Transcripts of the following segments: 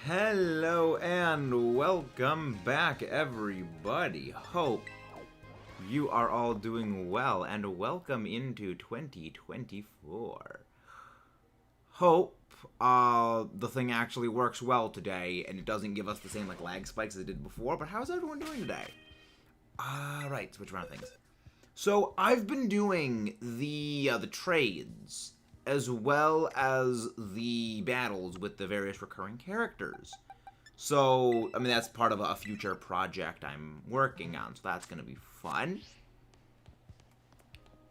Hello and welcome back, everybody. Hope you are all doing well, and welcome into 2024. Hope the thing actually works well today, and it doesn't give us the same lag spikes as it did before. But how's everyone doing today? Right, switch around things. So I've been doing the trades, as well as the battles with the various recurring characters. So, I mean, that's part of a future project I'm working on, so that's going to be fun.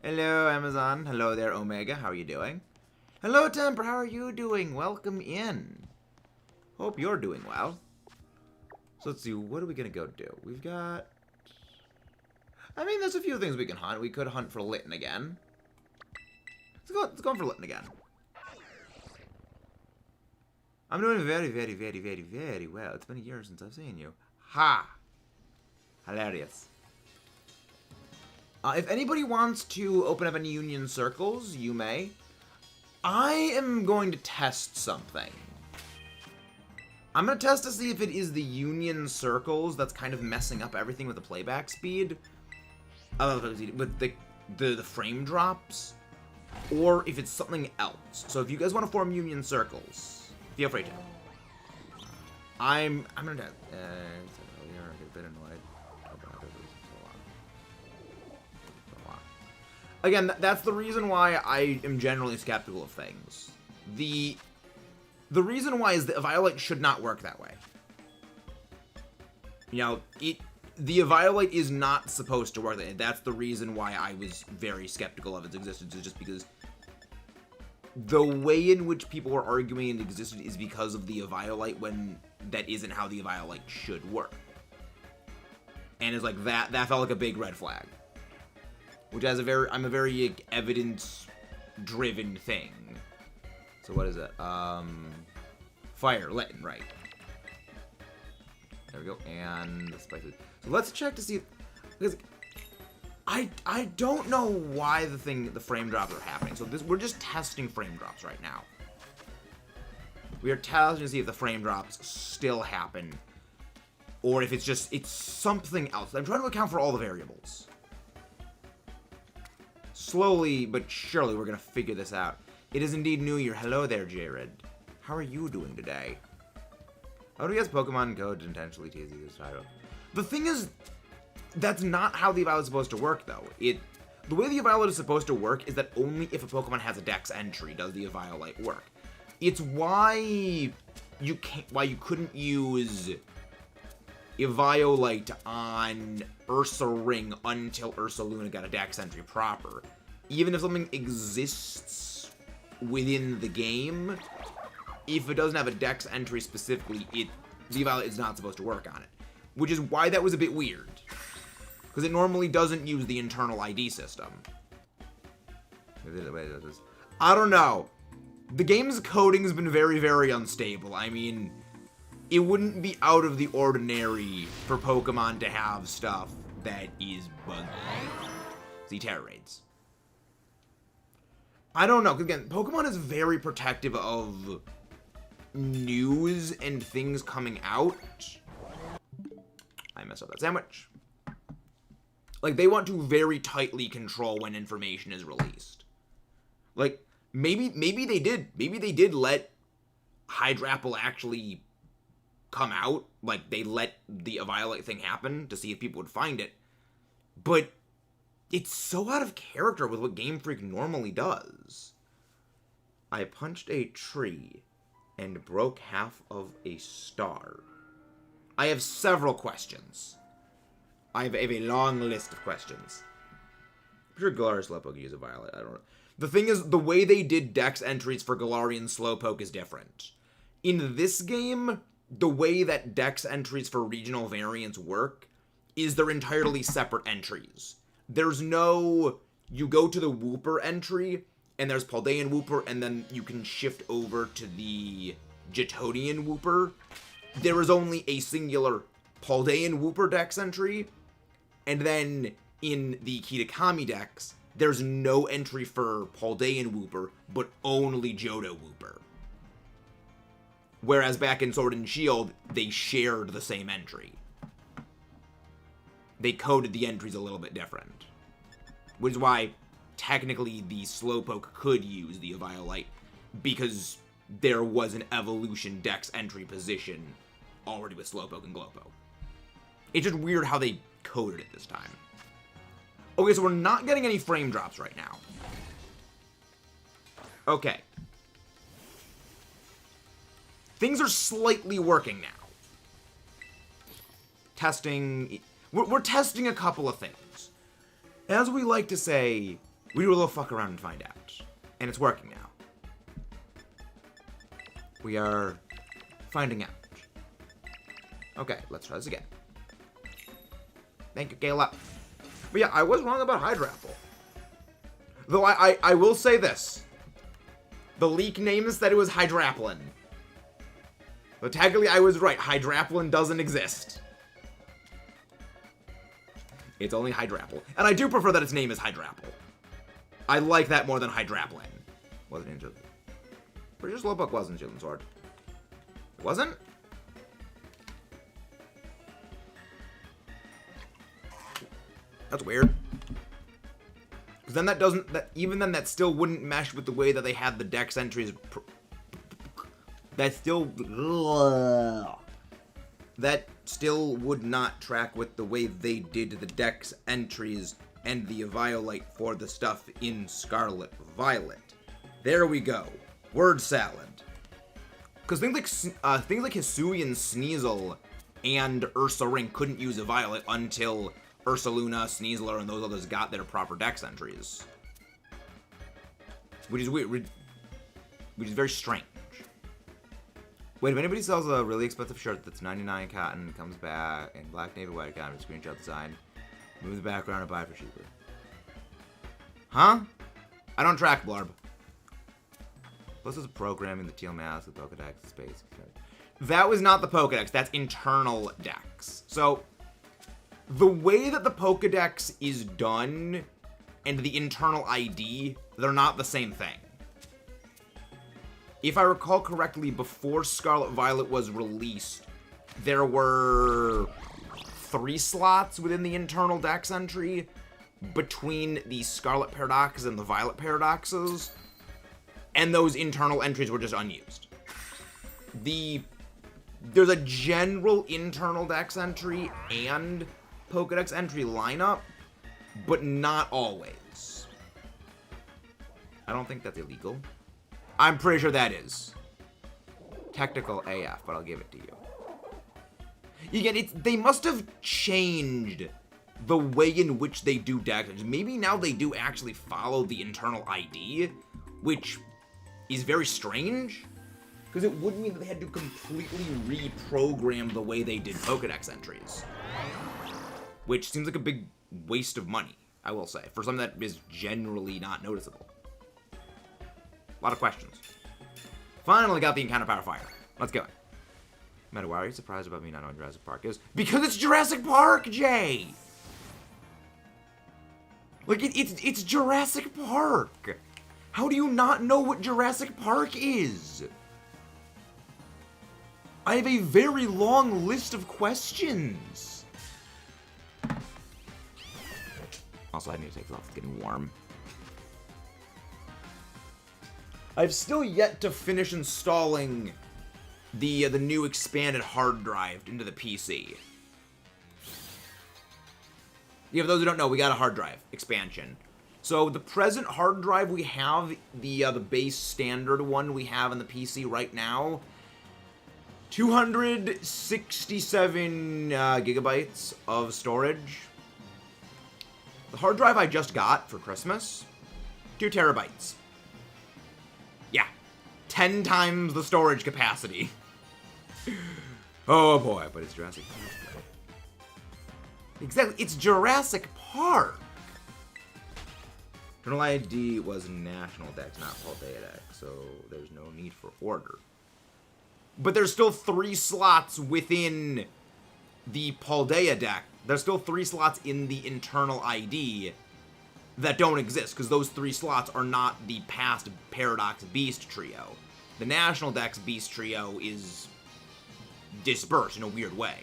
Hello, Amazon. Hello there, Omega. How are you doing? Hello, Temper. How are you doing? Welcome in. Hope you're doing well. So let's see, what are we going to go do? We've got... I mean, there's a few things we can hunt. We could hunt for Litten again. Let's go for Litten again. I'm doing very well. It's been a year since I've seen you. Ha! Hilarious. If anybody wants to open up any union circles, you may. I am going to test something. I'm going to test to see if it is the union circles that's kind of messing up everything with the playback speed. With the frame drops. Or if it's something else. So if you guys want to form union circles, feel free to. I'm gonna earlier I get a bit annoyed about it. So long. Again, that's the reason why I am generally skeptical of things. The reason why is that Violite should not work that way. You know, the Violite is not supposed to work that way. That's the reason why I was very skeptical of its existence, is just because the way in which people were arguing it existed is because of the Violite, when that isn't how the Violite should work. And it's like that felt like a big red flag. Which has I'm a very evidence-driven thing. So what is it? Fire, Litten, right. There we go, and the spike. So let's check to see, because I don't know why the frame drops are happening. So we're just testing frame drops right now. We are testing to see if the frame drops still happen, or if it's something else. I'm trying to account for all the variables. Slowly but surely, we're gonna figure this out. It is indeed New Year. Hello there, Jared. How are you doing today? How do you guys Pokemon Go to intentionally tease you this title? The thing is, that's not how the Violet is supposed to work, though. The way the Violet is supposed to work is that only if a Pokemon has a Dex entry does the Violite work. It's why you couldn't use Eviolite on Ursa Ring until Ursa Luna got a Dex entry proper. Even if something exists within the game, if it doesn't have a Dex entry specifically, the Violet is not supposed to work on it. Which is why that was a bit weird. Because it normally doesn't use the internal ID system. I don't know. The game's coding has been very unstable. I mean, it wouldn't be out of the ordinary for Pokemon to have stuff that is buggy. See, Terra Raids. I don't know. Again, Pokemon is very protective of news and things coming out. I messed up that sandwich. Like, they want to very tightly control when information is released. Like, maybe they did. Maybe they did let Hydrapple actually come out. Like, they let the Violite thing happen to see if people would find it. But it's so out of character with what Game Freak normally does. I punched a tree and broke half of a star. I have several questions. I have a long list of questions. I'm sure Galarian Slowpoke uses a Violet. I don't know. The thing is, the way they did Dex entries for Galarian Slowpoke is different. In this game, the way that Dex entries for regional variants work is they're entirely separate entries. There's no, you go to the Wooper entry, and there's Paldean Wooper, and then you can shift over to the Jetonian Wooper. There is only a singular Paldean Wooper Dex entry, and then in the Kitakami Dex, there's no entry for Paldean Wooper, but only Johto Wooper. Whereas back in Sword and Shield, they shared the same entry. They coded the entries a little bit different. Which is why, technically, the Slowpoke could use the Eviolite, because there was an Evolution Dex entry position already with Slowpoke and Glowpoke. It's just weird how they coded it this time. Okay, so we're not getting any frame drops right now. Okay. Things are slightly working now. Testing. We're testing a couple of things. As we like to say, we do a little fuck around and find out. And it's working now. We are finding out. Okay, let's try this again. Thank you, Kayla. But yeah, I was wrong about Hydrapple. Though I will say this. The leak name said it was Hydraplin. But technically I was right. Hydraplin doesn't exist. It's only Hydrapple. And I do prefer that its name is Hydrapple. I like that more than Hydraplin. Wasn't in Shield. Pretty sure Slowpoke wasn't Shield and Sword. It wasn't? That's weird. Because then that doesn't, even then that still wouldn't mesh with the way that they had the Dex entries. That still would not track with the way they did the Dex entries and the Eviolite for the stuff in Scarlet Violet. There we go. Word salad. Because things like Hisui and Sneasel and Ursaring couldn't use Eviolite until Ursaluna, Sneasler, and those others got their proper Dex entries. Which is weird. Which is very strange. Wait, if anybody sells a really expensive shirt that's 99 cotton, comes back in black, navy, white cotton, screenshot design, move the background and buy it for cheaper. Huh? I don't track Blarb. Plus there's programming the teal mask, the Pokedex, the space. That was not the Pokedex, that's internal Dex. So, the way that the Pokedex is done and the internal ID, they're not the same thing. If I recall correctly, before Scarlet Violet was released, there were 3 slots within the internal Dex entry between the Scarlet Paradox and the Violet Paradoxes, and those internal entries were just unused. There's a general internal Dex entry and Pokedex entry lineup, but not always. I don't think that's illegal. I'm pretty sure that is. Technical AF, but I'll give it to you. Again, they must have changed the way in which they do Dex. Maybe now they do actually follow the internal ID, which is very strange, because it would mean that they had to completely reprogram the way they did Pokedex entries. Which seems like a big waste of money, I will say, for something that is generally not noticeable. A lot of questions. Finally got the Encounter Power Fire. Let's go. Meta, why are you surprised about me not knowing Jurassic Park is? Because it's Jurassic Park, Jay! Like, it's Jurassic Park! How do you not know what Jurassic Park is? I have a very long list of questions. Also, I need to take this off. It's getting warm. I've still yet to finish installing the new expanded hard drive into the PC. Yeah, for those who don't know, we got a hard drive expansion. So the present hard drive we have, the base standard one we have in the PC right now, 267 gigabytes of storage. The hard drive I just got for Christmas, 2 terabytes. Yeah, 10 times the storage capacity. Oh boy, but it's Jurassic Park. Exactly, it's Jurassic Park. Internal ID was National Dex, not Paldea Dex, so there's no need for order. But there's still 3 slots within the Paldea deck. There's still 3 slots in the internal ID that don't exist, because those 3 slots are not the past Paradox Beast trio. The National Dex Beast Trio is dispersed in a weird way.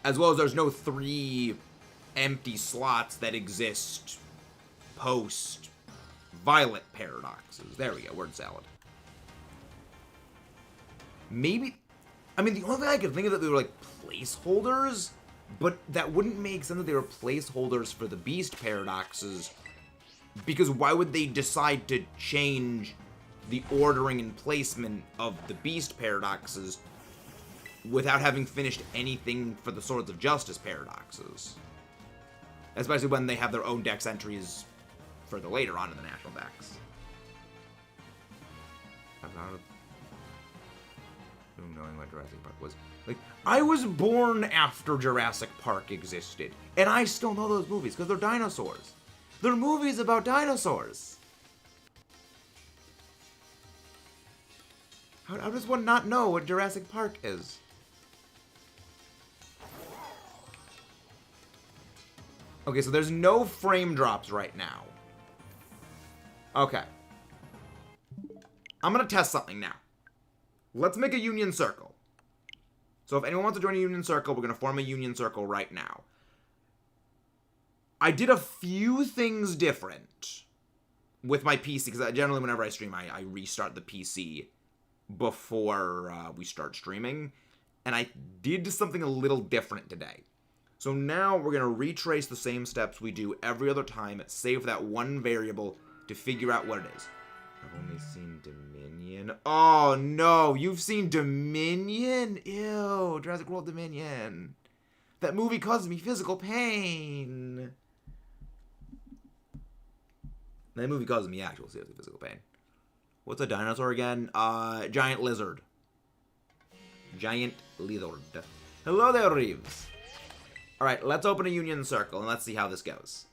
As well as there's no 3 empty slots that exist post Violet Paradoxes. There we go, word salad. Maybe, I mean, the only thing I could think of that they were like placeholders, but that wouldn't make sense that they were placeholders for the Beast Paradoxes, because why would they decide to change the ordering and placement of the Beast Paradoxes without having finished anything for the Swords of Justice Paradoxes? Especially when they have their own Dex entries further later on in the National Dex. Knowing what Jurassic Park was. Like, I was born after Jurassic Park existed, and I still know those movies, because they're dinosaurs. They're movies about dinosaurs. How does one not know what Jurassic Park is? Okay, so there's no frame drops right now. Okay. I'm gonna test something now. Let's make a union circle. So if anyone wants to join a union circle, we're going to form a union circle right now. I did a few things different with my PC, because generally whenever I stream, I restart the PC before we start streaming. And I did something a little different today. So now we're going to retrace the same steps we do every other time, save that one variable to figure out what it is. I've only seen Dominion. Oh, no. You've seen Dominion? Ew. Jurassic World Dominion. That movie caused me physical pain. That movie caused me actual seriously physical pain. What's a dinosaur again? Giant lizard. Giant lizard. Hello there, Reeves. Alright, let's open a union circle and let's see how this goes.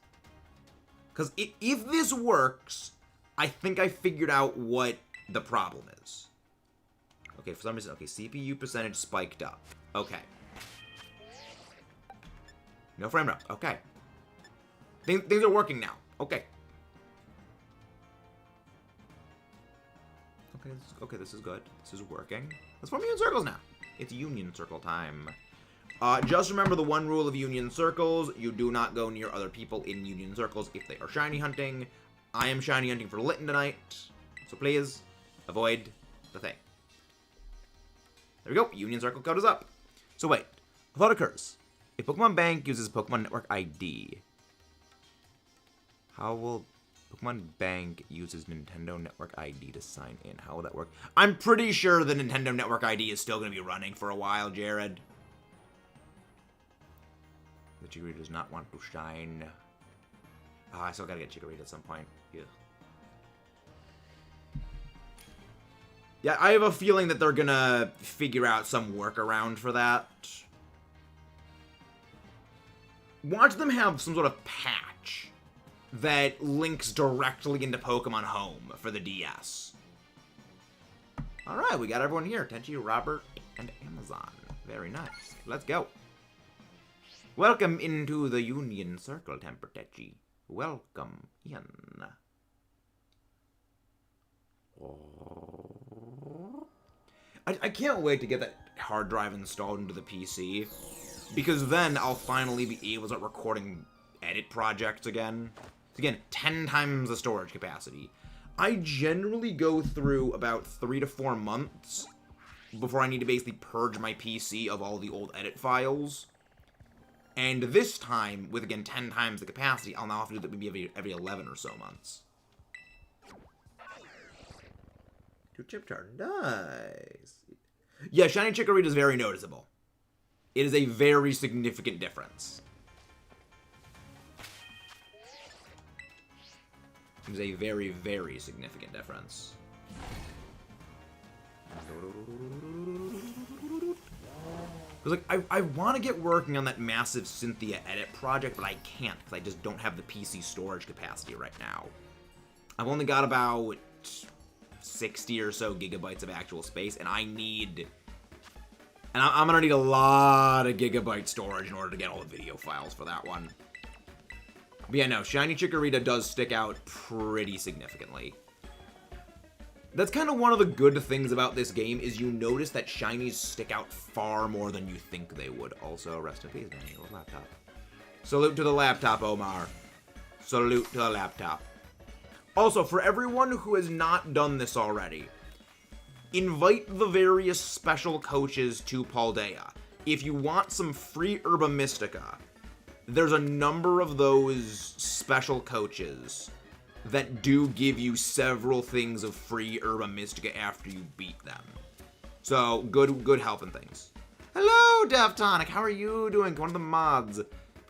Because if this works, I think I figured out what the problem is. Okay, for some reason, okay, CPU percentage spiked up. Okay. No frame drop. Okay. Things are working now. Okay. Okay, this is good. This is working. Let's form union circles now. It's union circle time. Just remember the one rule of union circles. You do not go near other people in union circles if they are shiny hunting. I am shiny hunting for Litten tonight, so please avoid the thing. There we go. Union circle code is up. So wait. A thought occurs. If Pokemon Bank uses Pokemon Network ID, how will Pokemon Bank uses Nintendo Network ID to sign in? How will that work? I'm pretty sure the Nintendo Network ID is still going to be running for a while, Jared. The Chikorita does not want to shine. Oh, I still gotta get Chikorita at some point. Yeah, I have a feeling that they're gonna figure out some workaround for that. Watch them have some sort of patch that links directly into Pokemon Home for the DS. Alright, we got everyone here. Tenchi, Robert, and Amazon. Very nice. Let's go. Welcome into the Union Circle, Temper Tenchi. Welcome in. Oh. I can't wait to get that hard drive installed into the PC, because then I'll finally be able to start recording edit projects again. Again, 10 times the storage capacity. I generally go through about 3 to 4 months before I need to basically purge my PC of all the old edit files. And this time, with again 10 times the capacity, I'll now have to do that maybe every 11 or so months. 2 chip chart. Nice. Yeah, Shiny Chikorita is very noticeable. It is a very significant difference. It is a very, very significant difference. Because, like, I want to get working on that massive Cynthia edit project, but I can't, because I just don't have the PC storage capacity right now. I've only got about 60 or so gigabytes of actual space, and I need... And I'm going to need a lot of gigabyte storage in order to get all the video files for that one. But yeah, no, Shiny Chikorita does stick out pretty significantly. That's kind of one of the good things about this game, is you notice that shinies stick out far more than you think they would. Also, rest in peace, man. Your laptop. Salute to the laptop, Omar. Salute to the laptop. Also, for everyone who has not done this already, invite the various special coaches to Paldea. If you want some free Herba Mystica, there's a number of those special coaches that do give you several things of free Herba Mystica after you beat them. So, good help and things. Hello, Deftonic. How are you doing? One of the mods.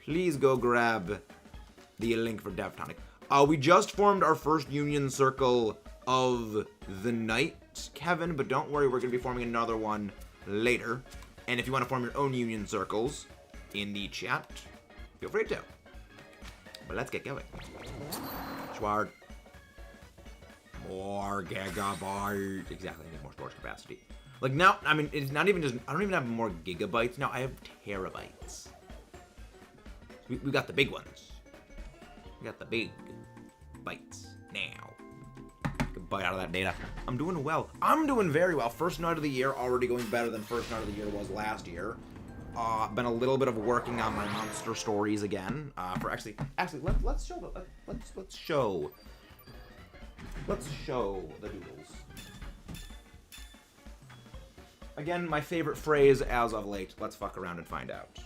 Please go grab the link for Deftonic. We just formed our first union circle of the night, Kevin, but don't worry, we're going to be forming another one later. And if you want to form your own union circles in the chat, feel free to. But let's get going. Schward. More gigabytes. Exactly, I need more storage capacity. Like now, I mean, it's not even just, I don't even have more gigabytes. Now I have terabytes. We got the big ones. We got the big bytes now. Good bite out of that data. I'm doing well. I'm doing very well. First night of the year, already going better than first night of the year was last year. Been a little bit of working on my monster stories again. For actually, let's show the doodles. Again, my favorite phrase as of late. Let's fuck around and find out.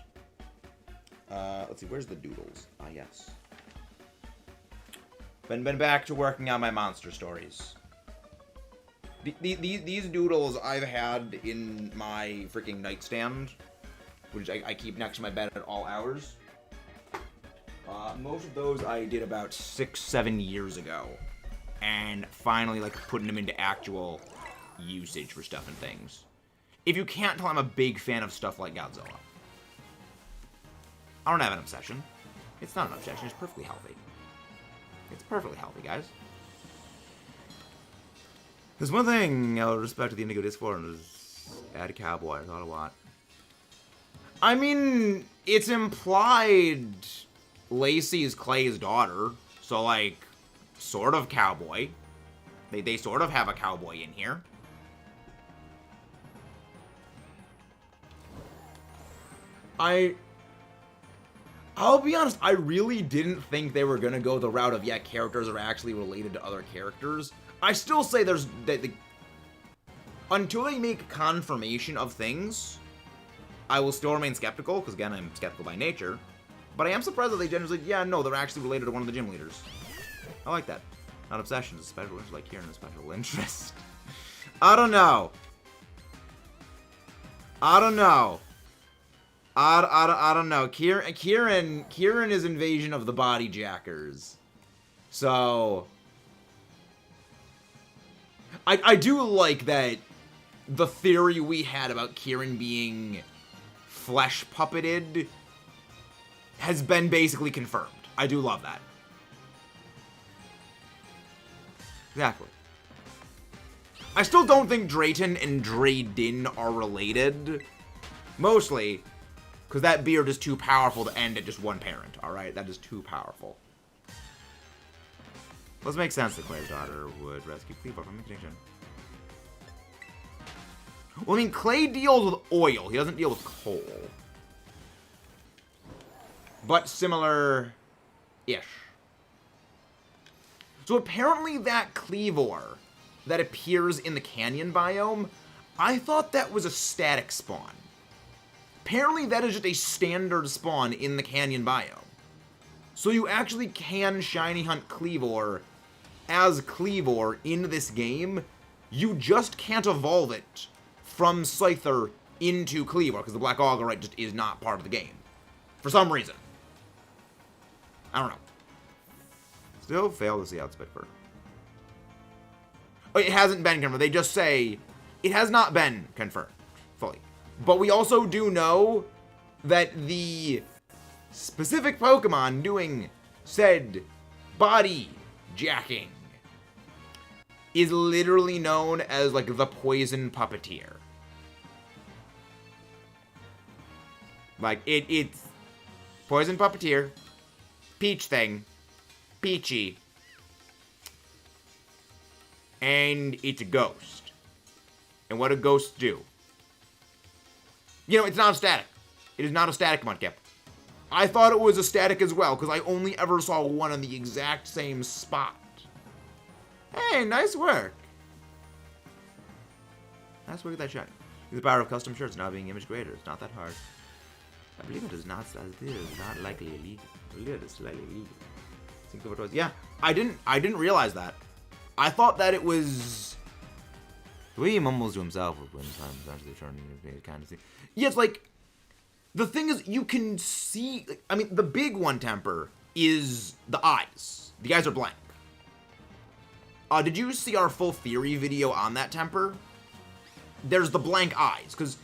Let's see, where's the doodles? Ah, yes. Been back to working on my monster stories. These doodles I've had in my freaking nightstand, which I keep next to my bed at all hours. Most of those I did about 6-7 years ago, and finally like putting them into actual usage for stuff and things. If you can't tell, I'm a big fan of stuff like Godzilla. I don't have an obsession. It's not an obsession, it's perfectly healthy. It's perfectly healthy, guys. There's one thing I'll respect to the Indigo Discord is add a cowboy. I thought a lot. I mean, it's implied Lacey's Clay's daughter, so like, sort of cowboy. They sort of have a cowboy in here. I'll be honest, I really didn't think they were gonna go the route of, yeah, characters are actually related to other characters. I still say until they make confirmation of things, I will still remain skeptical, because again, I'm skeptical by nature. But I am surprised that they generally said, yeah, no, they're actually related to one of the gym leaders. I like that. Not obsessions, a special interest, like here in a special interest. I don't know. I don't know. I don't know. Kieran is Invasion of the Body Jackers. So I do like that the theory we had about Kieran being flesh puppeted has been basically confirmed. I do love that. Exactly. I still don't think Drayton and Draydin are related. Mostly because that beard is too powerful to end at just one parent, alright? That is too powerful. Let's make sense that Clay's daughter would rescue Cleaver from extinction. Well, I mean, Clay deals with oil. He doesn't deal with coal. But similar-ish. So apparently that Cleavor that appears in the canyon biome, I thought that was a static spawn. Apparently that is just a standard spawn in the canyon biome. So you actually can shiny hunt Cleavor as Cleavor in this game. You just can't evolve it from Scyther into Cleavor, because the Black Augerite just is not part of the game. For some reason. I don't know. Still fail to see out Spitfire. Oh, it hasn't been confirmed. They just say it has not been confirmed fully. But we also do know that the specific Pokemon doing said body jacking is literally known as, like, the Poison Puppeteer. Like, it's Poison Puppeteer, Peach thing, Peachy. and it's a ghost. And what do ghosts do? You know, it's not a static. It is not a static Mudkip. I thought it was a static as well, because I only ever saw one in the exact same spot. Hey, nice work. Nice work with that shot. The power of custom shirts now being image creator. It's not that hard. I believe it is not likely illegal. It is slightly illegal. Think of it was. Yeah, I didn't realize that. I thought that it was. The way he mumbles to himself when times actually turning kind of thing. Yeah, it's like the thing is you can see. I mean, the big one temper is the eyes. The eyes are blank. Did you see our full theory video on that temper? There's the blank eyes, because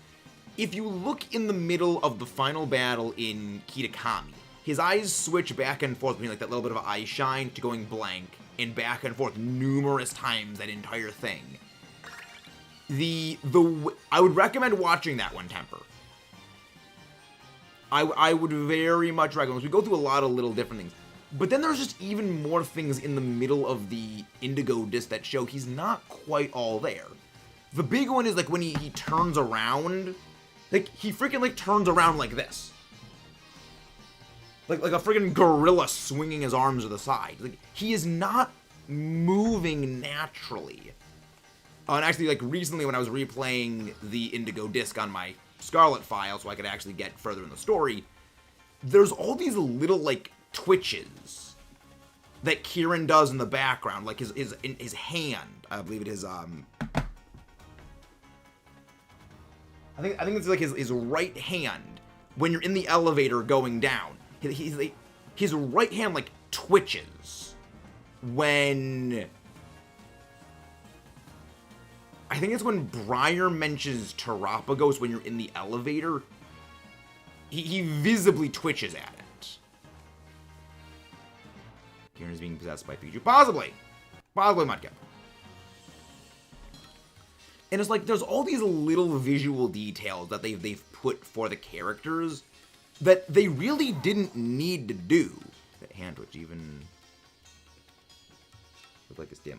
if you look in the middle of the final battle in Kitakami, his eyes switch back and forth between like that little bit of eye shine to going blank and back and forth numerous times, that entire thing. I would recommend watching that one temper. I would very much recommend. We go through a lot of little different things. But then there's just even more things in the middle of the Indigo disc that show he's not quite all there. The big one is like when he turns around, like he freaking like turns around like this. Like a freaking gorilla swinging his arms to the side. Like he is not moving naturally. And actually, like recently when I was replaying the Indigo disc on my Scarlet file so I could actually get further in the story, there's all these little like twitches that Kieran does in the background, like his hand. I believe it is I think it's like his right hand when you're in the elevator going down. His right hand like twitches when I think it's when Briar mentions Terapagos when you're in the elevator. He visibly twitches at it. Kieran is being possessed by Pichu. Possibly Mudkip. And it's like there's all these little visual details that they've put for the characters that they really didn't need to do. That hand twitch even looked like a stem.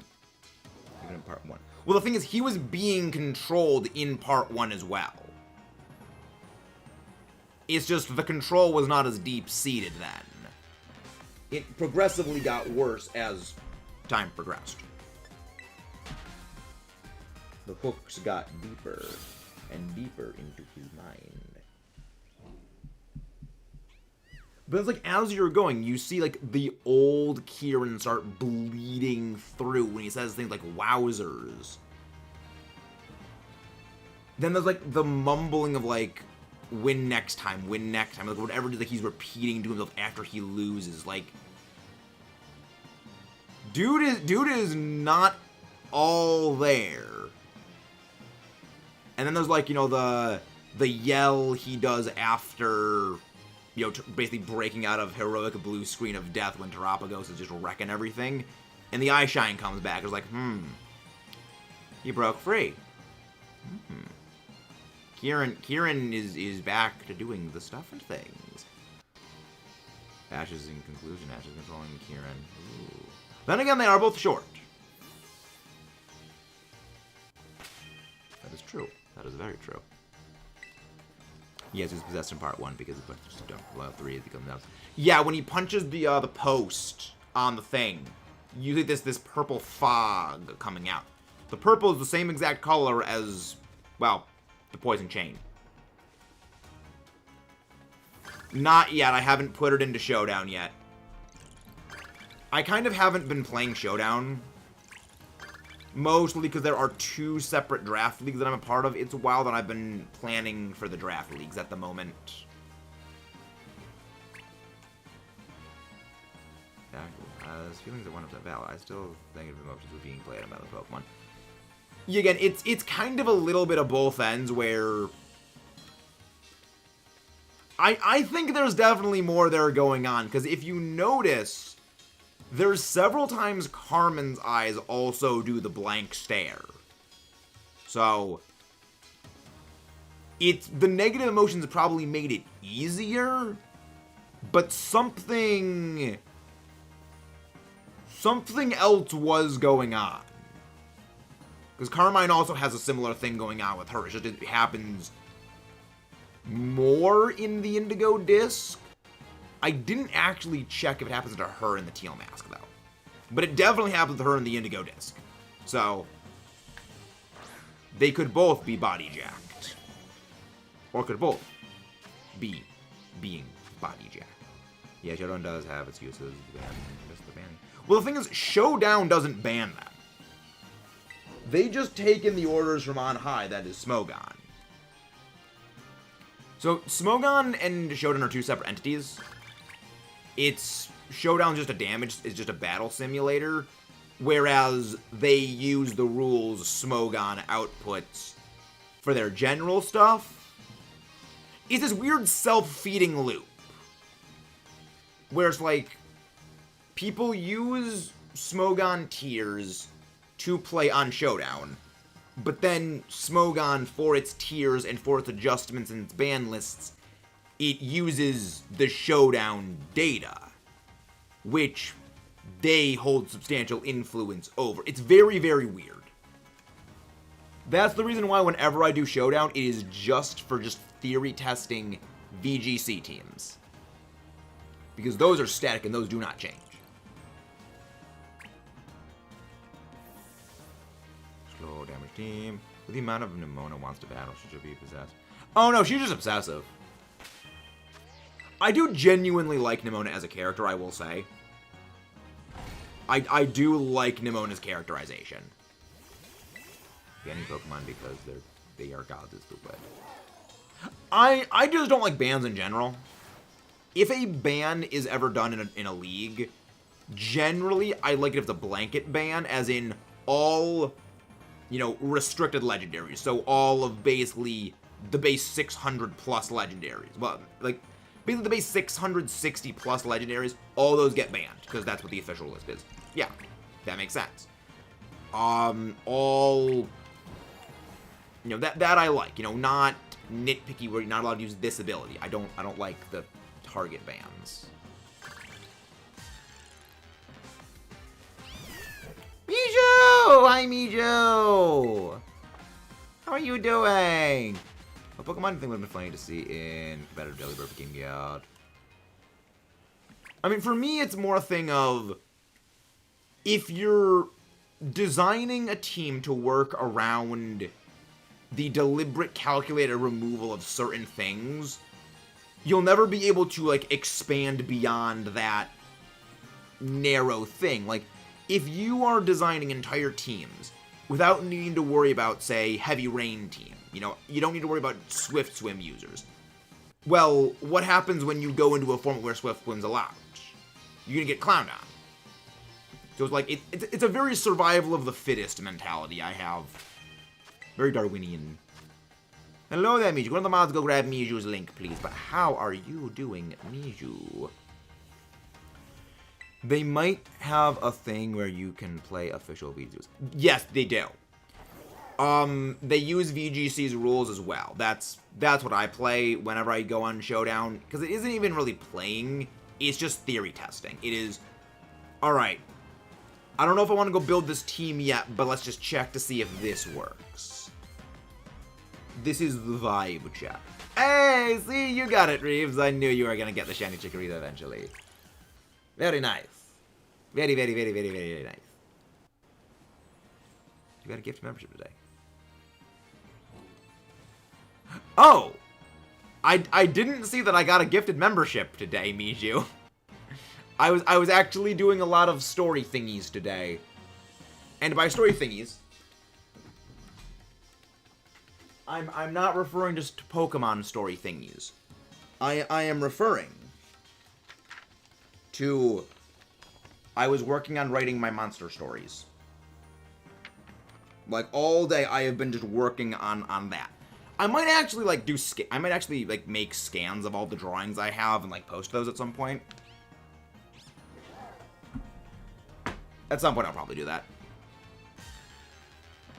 Even in part 1. Well, the thing is, he was being controlled in part 1 as well. It's just the control was not as deep-seated then. It progressively got worse as time progressed. The hooks got deeper and deeper into his mind. But it's like, as you're going, you see, like, the old Kieran start bleeding through when he says things like, wowzers. Then there's, like, the mumbling of, like, win next time, like, whatever it is that he's repeating to himself after he loses. Like, dude is not all there. And then there's, like, you know, the yell he does after, you know, basically breaking out of heroic blue screen of death when Terapagos is just wrecking everything. And the eye shine comes back. It's like, he broke free. Kieran is back to doing the stuff and things. Ashes in conclusion. Ashes controlling Kieran. Ooh. Then again, they are both short. That is true. That is very true. Yes, he was possessed in part 1 because he punched 3 as he comes out. Yeah, when he punches the post on the thing, you get this purple fog coming out. The purple is the same exact color as, well, the poison chain. Not yet. I haven't put it into Showdown yet. I kind of haven't been playing Showdown. Mostly because there are 2 separate draft leagues that I'm a part of. It's a while that I've been planning for the draft leagues at the moment. As feelings that went up to valid, I still think of emotions were being played on other Pokemon. Yeah, again, it's kind of a little bit of both ends where I think there's definitely more there going on, because if you notice, there's several times Carmen's eyes also do the blank stare. So, the negative emotions probably made it easier, but something else was going on. Because Carmine also has a similar thing going on with her. It's just it happens more in the Indigo disc. I didn't actually check if it happens to her in the Teal Mask, though. But it definitely happens to her in the Indigo disc. So, they could both be body jacked. Or could both be being body jacked. Yeah, Showdown does have its uses. Just the banning. Well, the thing is, Showdown doesn't ban them. They just take in the orders from on high, that is Smogon. So, Smogon and Showdown are two separate entities. It's Showdown's just a damage, it's just a battle simulator, whereas they use the rules Smogon outputs for their general stuff. It's this weird self-feeding loop, where it's like, people use Smogon tiers to play on Showdown, but then Smogon, for its tiers and for its adjustments and its ban lists, it uses the Showdown data, which they hold substantial influence over. It's very, very weird. That's the reason why whenever I do Showdown, it is just for theory testing VGC teams. Because those are static and those do not change. Slow damage team. With the amount of Nimona wants to battle, she should be possessed. Oh no, she's just obsessive. I do genuinely like Nimona as a character, I will say. I do like Nimona's characterization. Banning Pokemon because they are gods is stupid. I just don't like bans in general. If a ban is ever done in a league, generally I like it if it's a blanket ban, as in all, restricted legendaries. So all of basically the base 600 plus legendaries. Well, basically the base 660 plus legendaries, all those get banned, because that's what the official list is. Yeah, that makes sense. That I like, not nitpicky where you're not allowed to use this ability. I don't like the target bans. Mijou! Hi, Mijou! How are you doing? A Pokemon thing would have been funny to see in competitive Delibird for Game God. I mean, for me, it's more a thing of, if you're designing a team to work around the deliberate, calculated removal of certain things, you'll never be able to, expand beyond that narrow thing. If you are designing entire teams without needing to worry about, say, Heavy Rain team, you don't need to worry about Swift Swim users. Well, what happens when you go into a format where Swift Swim's allowed? You're gonna get clowned on. So it's a very survival of the fittest mentality I have. Very Darwinian. Hello there, Mijou. One of the mods go grab Mijou's link, please. But how are you doing, Mijou? They might have a thing where you can play official VGCs. Yes, they do. They use VGC's rules as well. That's what I play whenever I go on Showdown, because it isn't even really playing, it's just theory testing. It is, alright, I don't know if I want to go build this team yet, but let's just check to see if this works. This is the vibe check. Hey, see, you got it, Reeves. I knew you were going to get the shiny Chikorita eventually. Very nice. Very, very, very, very, very, very nice. You got a gift membership today. Oh! I didn't see that I got a gifted membership today, Mijou. I was actually doing a lot of story thingies today. And by story thingies, I'm not referring just to Pokemon story thingies. I am referring to, I was working on writing my monster stories. All day I have been just working on that. I might actually make scans of all the drawings I have and post those at some point. At some point I'll probably do that.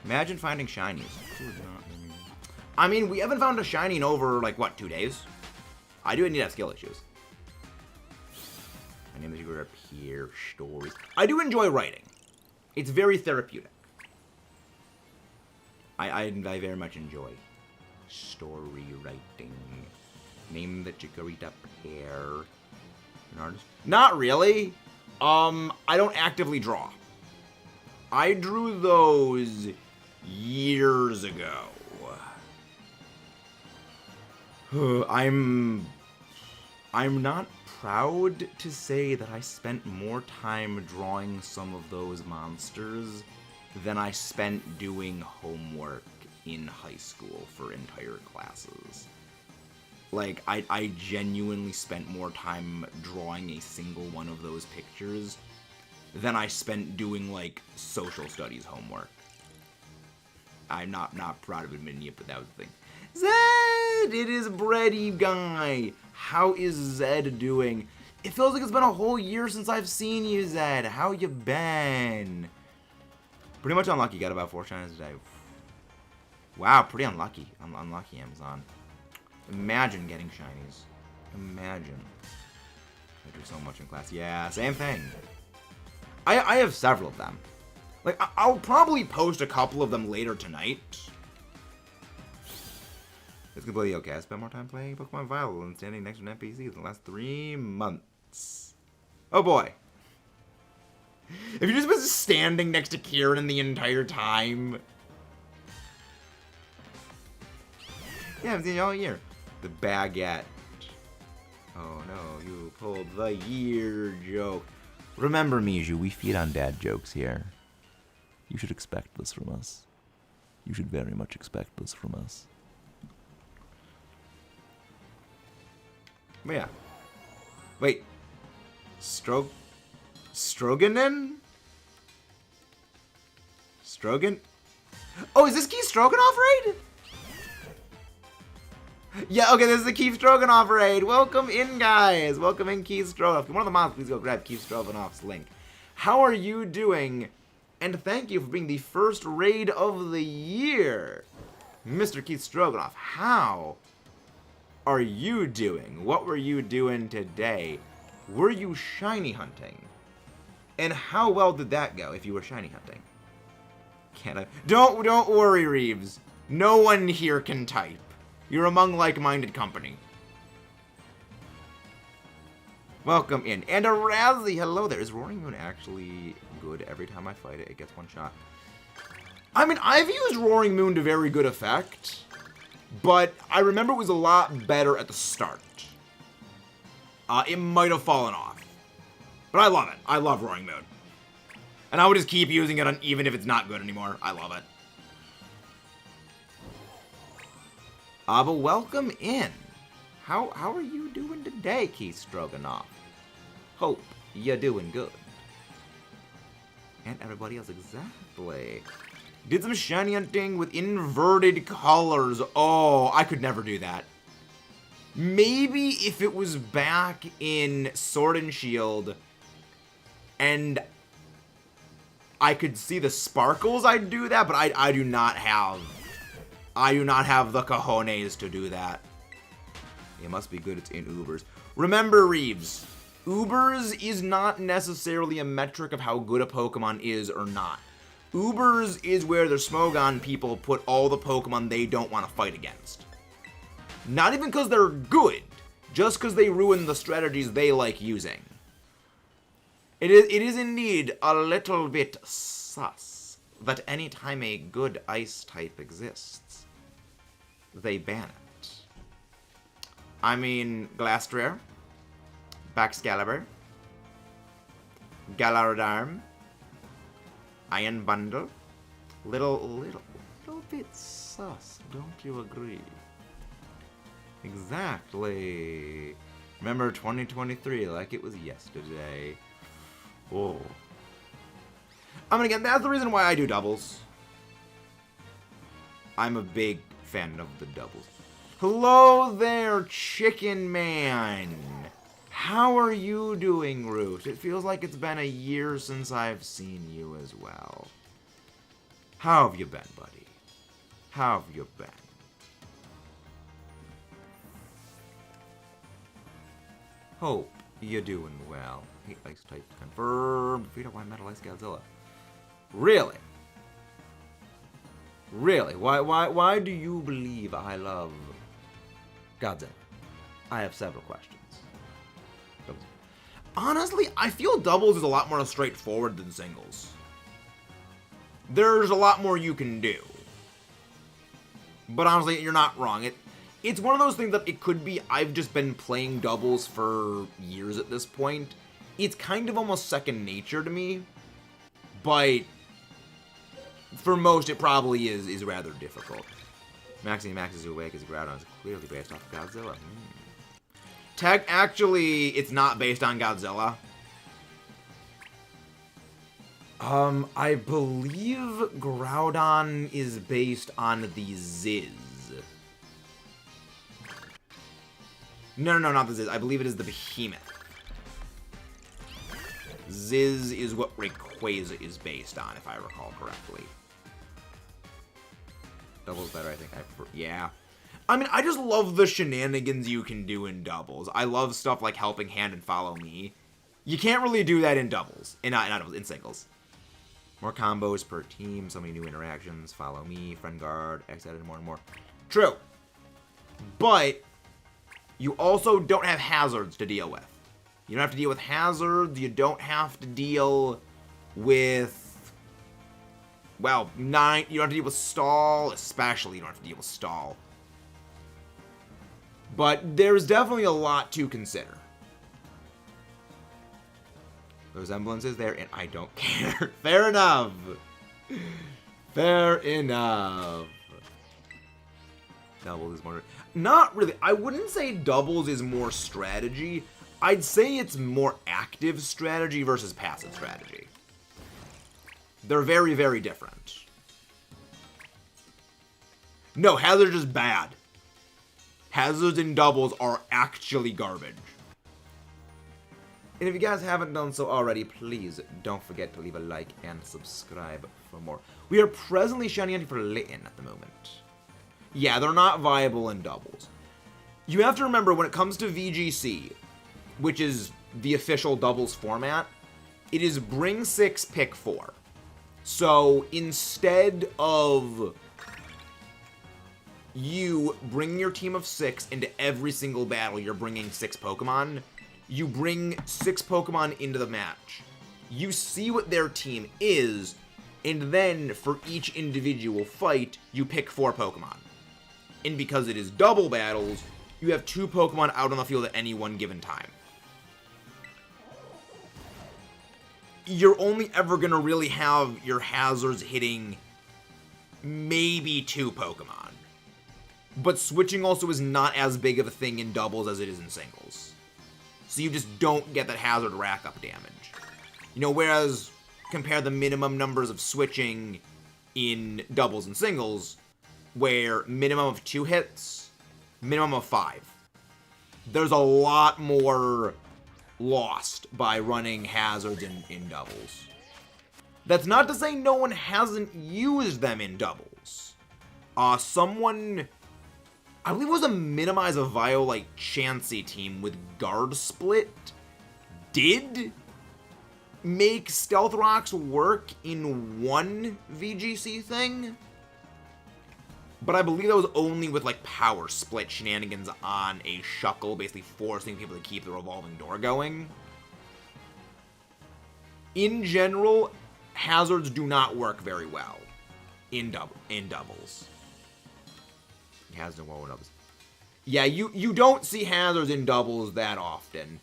Imagine finding shinies. I mean, we haven't found a shiny in over 2 days. I do need to have skill issues. My name is Igor Appear Stories. I do enjoy writing. It's very therapeutic. I very much enjoy story writing. Name the Chikorita pair. An artist? Not really. I don't actively draw. I drew those years ago. I'm not proud to say that I spent more time drawing some of those monsters than I spent doing homework in high school for entire classes. Like, I genuinely spent more time drawing a single one of those pictures than I spent doing, like, social studies homework. I'm not proud of admitting it, but that was the thing. Zed! It is Bready Guy! How is Zed doing? It feels like it's been a whole year since I've seen you, Zed. How you been? Pretty much unlucky. Got about 4 shinies today. Wow, pretty unlucky. I'm unlucky, Amazon. Imagine getting shinies. Imagine. I do so much in class. Yeah, same thing. I have several of them. Like, I'll probably post a couple of them later tonight. It's completely okay. I spent more time playing Pokemon Violet than standing next to an NPC in the last 3 months. Oh boy. If you're just been standing next to Kieran the entire time. Yeah, I've seen you all year. The baguette. Oh no, you pulled the year joke. Remember, Miju, we feed on dad jokes here. You should expect this from us. You should very much expect this from us. But yeah. Wait. Stroganin? Strogan? Oh, is this Keith Stroganoff raid? Yeah, okay, this is the Keith Stroganoff raid. Welcome in, guys. Welcome in, Keith Stroganoff. One of the moms, please go grab Keith Stroganoff's link. How are you doing? And thank you for being the first raid of the year. Mr. Keith Stroganoff, how are you doing? What were you doing today? Were you shiny hunting? And how well did that go if you were shiny hunting? Can't I? Don't worry, Reeves. No one here can type. You're among like-minded company. Welcome in. And a Razzie, hello there. Is Roaring Moon actually good? Every time I fight it, it gets 1 shot. I mean, I've used Roaring Moon to very good effect, but I remember it was a lot better at the start. It might have fallen off. But I love it. I love Roaring Moon. And I would just keep using it even if it's not good anymore. I love it. But welcome in. How are you doing today, Keith Stroganoff? Hope you're doing good. And everybody else, exactly. Did some shiny hunting with inverted colors. Oh, I could never do that. Maybe if it was back in Sword and Shield and I could see the sparkles, I'd do that, but I do not have the cojones to do that. It must be good it's in Ubers. Remember, Reeves, Ubers is not necessarily a metric of how good a Pokemon is or not. Ubers is where the Smogon people put all the Pokemon they don't want to fight against. Not even because they're good, just because they ruin the strategies they like using. It is indeed a little bit sus that anytime a good ice type exists, they ban it. I mean, Glastrier, Baxcalibur, Galarodarm, Iron Bundle, little bit sus, don't you agree? Exactly. Remember 2023 like it was yesterday. Oh. I mean, again, that's the reason why I do doubles. I'm a big fan of the doubles. Hello there, Chicken Man. How are you doing, Root? It feels like it's been a year since I've seen you as well. How have you been, buddy? How have you been? Hope you're doing well. Hate ice type confirmed. Defeat a white metal ice Godzilla. Really? Really? Why do you believe I love Godzilla? I have several questions. Honestly, I feel doubles is a lot more straightforward than singles. There's a lot more you can do. But honestly, you're not wrong. It's one of those things that it could be I've just been playing doubles for years at this point. It's kind of almost second nature to me. But for most, it probably is rather difficult. Maxing Max is awake as Groudon is clearly based off of Godzilla. Actually, it's not based on Godzilla. I believe Groudon is based on the Ziz. No, not the Ziz. I believe it is the Behemoth. Ziz is what Rayquaza is based on, if I recall correctly. Doubles better, I think. Yeah. I mean, I just love the shenanigans you can do in doubles. I love stuff like Helping Hand and Follow Me. You can't really do that in doubles. Not doubles, in singles. More combos per team, so many new interactions. Follow Me, Friend Guard, X-Edit, more and more. True. But you also don't have hazards to deal with. You don't have to deal with hazards. You don't have to deal with, well, you don't have to deal with stall. Especially you don't have to deal with stall. But there's definitely a lot to consider. The resemblance is there, and I don't care. Fair enough. Fair enough. Doubles is more... Not really. I wouldn't say doubles is more strategy. I'd say it's more active strategy versus passive strategy. They're very, very different. No, hazards is bad. Hazards in doubles are actually garbage. And if you guys haven't done so already, please don't forget to leave a like and subscribe for more. We are presently shiny hunting for Litten at the moment. Yeah, they're not viable in doubles. You have to remember, when it comes to VGC, which is the official doubles format, it is bring 6, pick 4. So instead of you bring your team of 6 into every single battle, you're bringing 6 Pokemon. You bring 6 Pokemon into the match. You see what their team is, and then for each individual fight, you pick 4 Pokemon. And because it is double battles, you have 2 Pokemon out on the field at any one given time. You're only ever going to really have your hazards hitting maybe 2 Pokemon. But switching also is not as big of a thing in doubles as it is in singles. So you just don't get that hazard rack up damage. You know, whereas compare the minimum numbers of switching in doubles and singles, where minimum of 2 hits, minimum of 5. There's a lot more lost by running hazards in doubles. That's not to say no one hasn't used them in doubles. Someone, I believe it was a Minimize a Violite Chansey team with Guard Split, did make Stealth Rocks work in one VGC thing. But I believe that was only with, like, power split shenanigans on a Shuckle, basically forcing people to keep the revolving door going. In general, hazards do not work very well in doubles. Hazard in doubles. Yeah, you don't see hazards in doubles that often.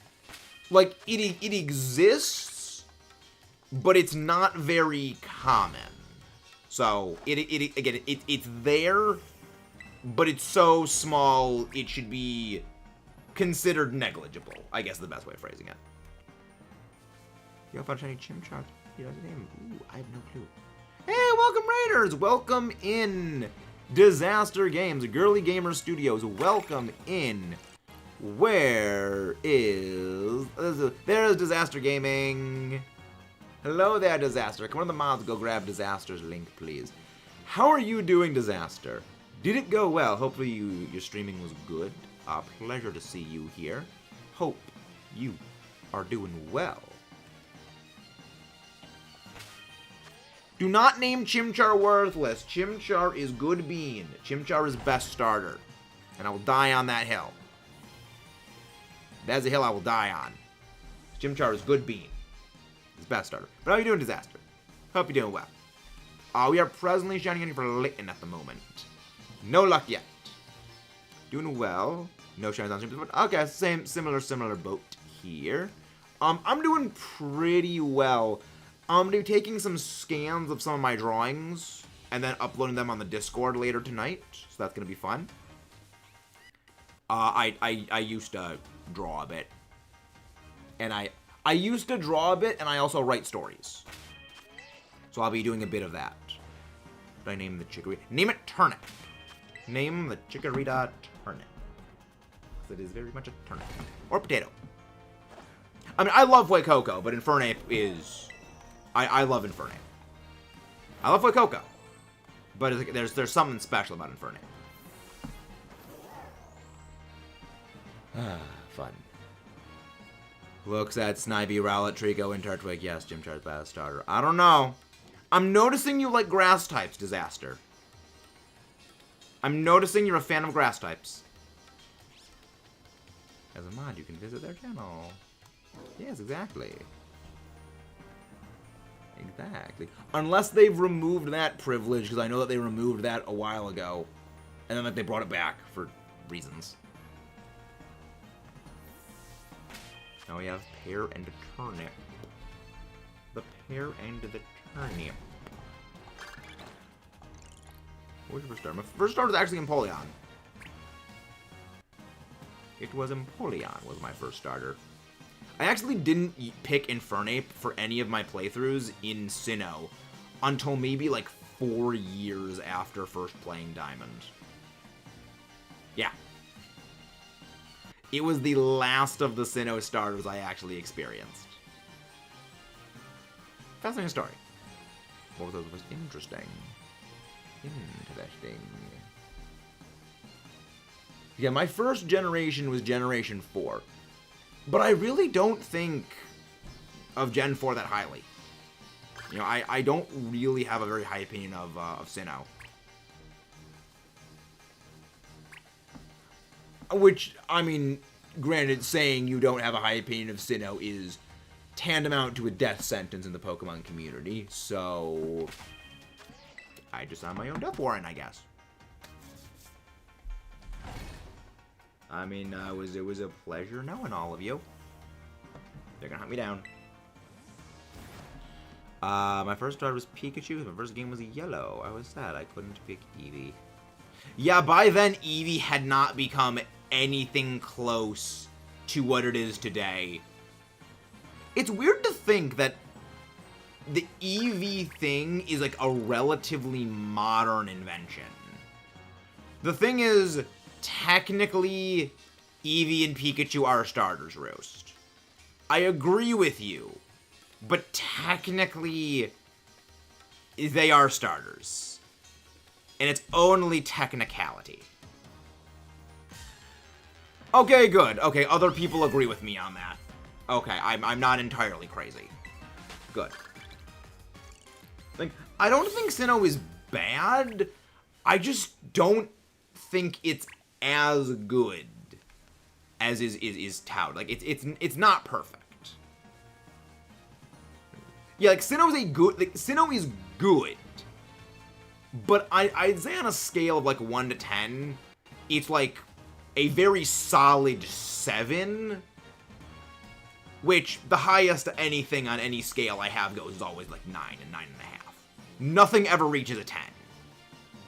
Like, it exists, but it's not very common. So, it's there, but it's so small, it should be considered negligible, I guess is the best way of phrasing it. You found shiny Chimchar. You know his name? Ooh, I have no clue. Hey, welcome Raiders! Welcome in Disaster Games, Girly Gamer Studios. Welcome in. Where is... There's Disaster Gaming. Hello there, Disaster. Come on to the mods, go grab Disaster's link, please. How are you doing, Disaster? Did it go well? Hopefully your streaming was good. Pleasure to see you here. Hope you are doing well. Do not name Chimchar worthless. Chimchar is good bean. Chimchar is best starter. And I will die on that hill. That's a hill I will die on. Chimchar is good bean. He's best starter. But how are you doing, Disaster? Hope you're doing well. We are presently shining in for Lichen at the moment. No luck yet. Doing well. No shines on streams. Okay, similar boat here. I'm doing pretty well. I'm gonna be taking some scans of some of my drawings and then uploading them on the Discord later tonight. So that's gonna be fun. I used to draw a bit. And I used to draw a bit, and I also write stories. So I'll be doing a bit of that. Did I name the chicory? Name it Turnip. Name the chikorita Turnip. Because it is very much a turnip. Or potato. I mean, I love Fuecoco, but Infernape is... I love Infernape. I love Fuecoco. But there's something special about Infernape. Fun. Looks at Snivy, Rowlet, Trico, and Turtwig. Yes, Chimchar's best starter. I don't know. I'm noticing you like grass types, Disaster. I'm noticing you're a fan of grass types. As a mod, you can visit their channel. Yes, exactly. Exactly. Unless they've removed that privilege, because I know that they removed that a while ago. And then like, they brought it back for reasons. Now we have pear and turnip. The pear and the turnip. What was your first start? My first start was actually Empoleon. It was Empoleon was my first starter. I actually didn't pick Infernape for any of my playthroughs in Sinnoh until maybe like 4 years after first playing Diamond. Yeah. It was the last of the Sinnoh starters I actually experienced. Fascinating story. Both of those was interesting. Interesting. Yeah, my first generation was Generation 4. But I really don't think of Gen 4 that highly. You know, I don't really have a very high opinion of Sinnoh. Which, I mean, granted, saying you don't have a high opinion of Sinnoh is tantamount to a death sentence in the Pokemon community, so I just signed my own death warrant, I guess. I mean, it was a pleasure knowing all of you. They're gonna hunt me down. My first start was Pikachu. My first game was Yellow. I was sad I couldn't pick Eevee. Yeah, by then, Eevee had not become anything close to what it is today. It's weird to think that the Eevee thing is like a relatively modern invention. The thing is, technically, Eevee and Pikachu are starters, Roast. I agree with you, but technically, they are starters. And it's only technicality. Okay, good. Okay, other people agree with me on that. Okay, I'm not entirely crazy. Good. Like, I don't think Sinnoh is bad. I just don't think it's as good as is touted. Like, it's not perfect. Yeah, like, Sinnoh is Sinnoh is good. But I'd say on a scale of like 1 to 10, it's like a very solid 7. Which, the highest anything on any scale I have goes is always like 9 and 9.5. Nothing ever reaches a 10.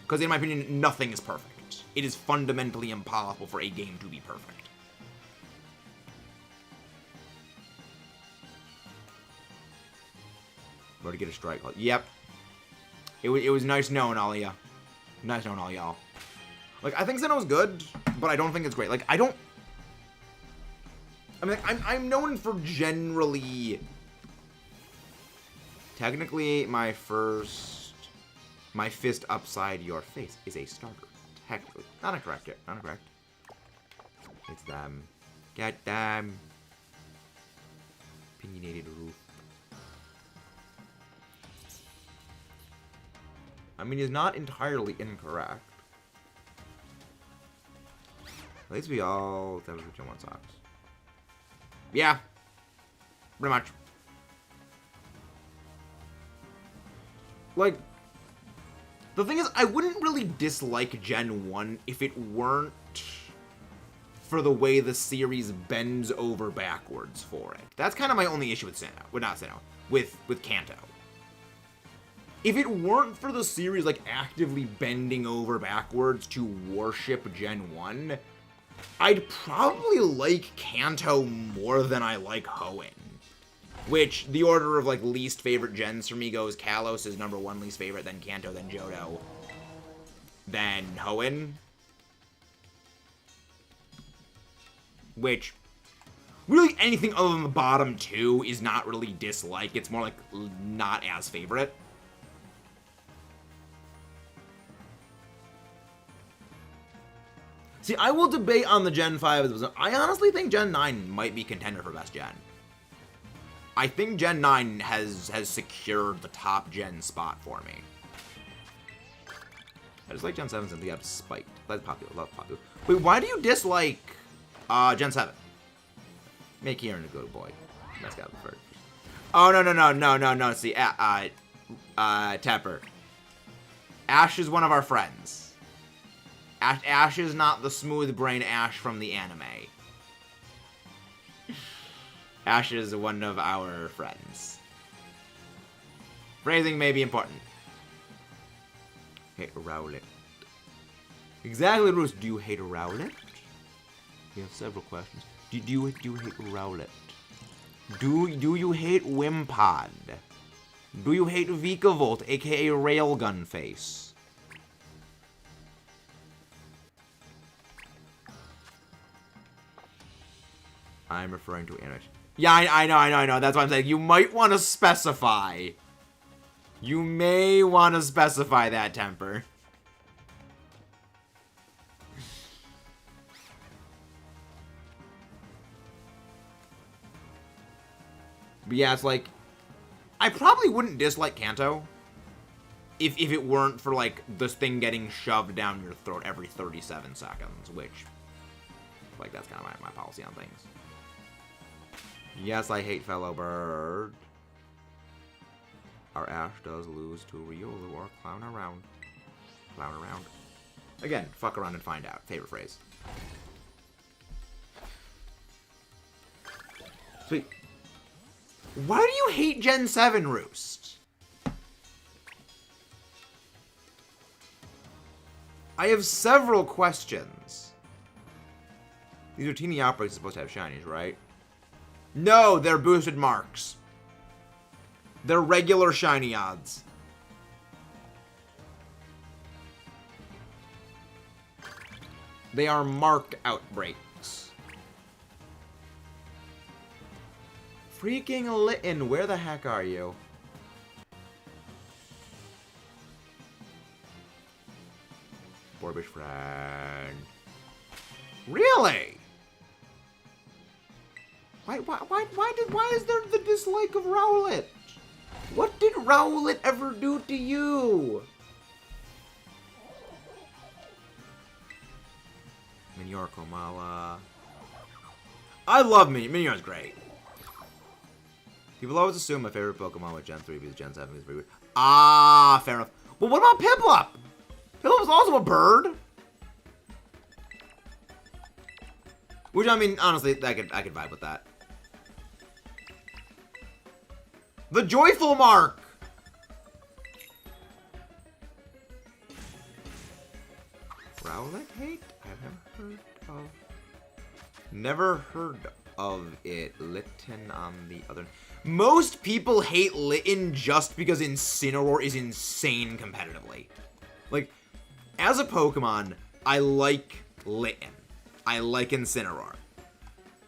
Because in my opinion, nothing is perfect. It is fundamentally impossible for a game to be perfect. Where to get a strike? Yep. It was nice knowing all of ya. Nice knowing all y'all. Like, I think Sinnoh's good, but I don't think it's great. Like, I mean, I'm known for generally... Technically, my fist upside your face is a starter. Technically. Not correct. It's them. Get them. Opinionated roof. I mean, he's not entirely incorrect. At least we all have Gen 1 socks. Yeah. Pretty much. Like, the thing is, I wouldn't really dislike Gen 1 if it weren't for the way the series bends over backwards for it. That's kind of my only issue with Sinnoh. Well, not Sinnoh. With Kanto. If it weren't for the series, like, actively bending over backwards to worship Gen 1, I'd probably like Kanto more than I like Hoenn. Which, the order of, like, least favorite gens for me goes Kalos is number 1 least favorite, then Kanto, then Johto, then Hoenn. Which, really anything other than the bottom 2 is not really dislike. It's more like not as favorite. See, I will debate on the Gen 5. I honestly think Gen 9 might be contender for best gen. I think Gen 9 has secured the top gen spot for me. I just like Gen 7 since we have Spiked. That's popular. Love popular. Wait, why do you dislike Gen 7? Make Kieran a good boy. That's got the first. Oh, no. See, Tepper. Ash is one of our friends. Ash is not the smooth brain Ash from the anime. Ash is one of our friends. Phrasing may be important. Hate Rowlet. Exactly, Roos. Do you hate Rowlet? We have several questions. Do you hate Rowlet? Do you hate Wimpod? Do you hate Vikavolt, aka Railgun Face? I'm referring to animation. Yeah, I know. That's why I'm saying you might want to specify. You may want to specify that, Temper. But yeah, it's like, I probably wouldn't dislike Kanto if it weren't for, like, this thing getting shoved down your throat every 37 seconds, which, like, that's kind of my policy on things. Yes, I hate Fellow Bird. Our Ash does lose to Riolu or Clown Around. Clown Around. Again, fuck around and find out. Favorite phrase. Sweet. Why do you hate Gen 7, Roost? I have several questions. These are teeny outbreaks supposed to have shinies, right? No, they're boosted marks. They're regular shiny odds. They are mark outbreaks. Freaking Litten, where the heck are you? Borbish friend. Really? Why is there the dislike of Rowlet? What did Rowlet ever do to you? Minior Komala. I love Minior's great. People always assume my favorite Pokemon with Gen 3 because Gen 7 is very weird. Ah, fair enough. But what about Piplup? Piplup's also a bird. Which, I mean, honestly, I could vibe with that. The Joyful Mark! Rowlet hate? I've never heard of it. Litten on the other... Most people hate Litten just because Incineroar is insane competitively. Like, as a Pokemon, I like Litten. I like Incineroar.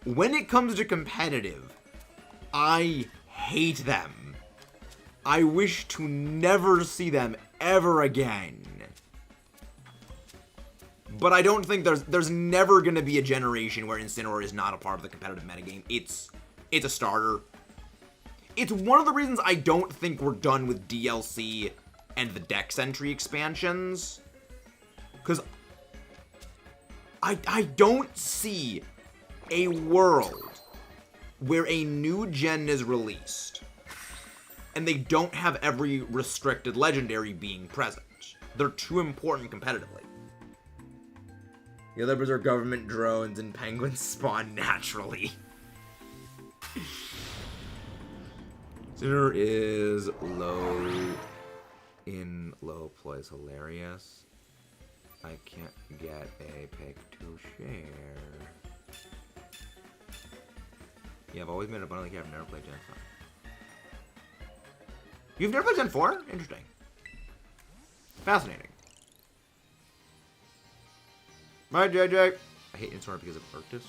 When it comes to competitive, I hate them. I wish to never see them ever again. But I don't think there's never gonna be a generation where Incineroar is not a part of the competitive metagame. It's a starter. It's one of the reasons I don't think we're done with DLC and the Dex entry expansions. Because I don't see a world where a new gen is released and they don't have every restricted legendary being present. They're too important competitively. The other are government drones and penguins spawn naturally. Sinner is low in low place. Hilarious. I can't get a pick to share. Yeah, I've always made it abundantly clear I've never played Gen 5. You've never played Gen 4? Interesting. Fascinating. Right, JJ. I hate Incineroar because of Arctis.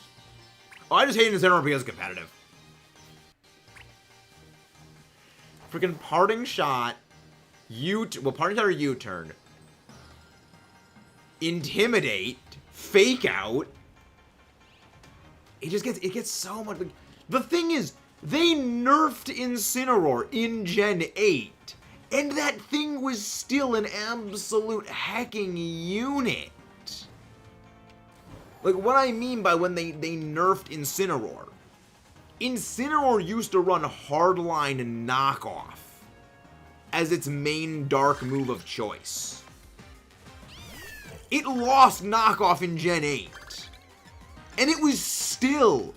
Oh, I just hate Incineroar because it's competitive. Freaking Parting Shot. Parting Shot or U-turn. Intimidate. Fake Out. It gets so much. The thing is, they nerfed Incineroar in Gen 8. And that thing was still an absolute hecking unit. Like, what I mean by when they nerfed Incineroar. Incineroar used to run Hardline Knockoff as its main dark move of choice. It lost Knockoff in Gen 8. And it was still,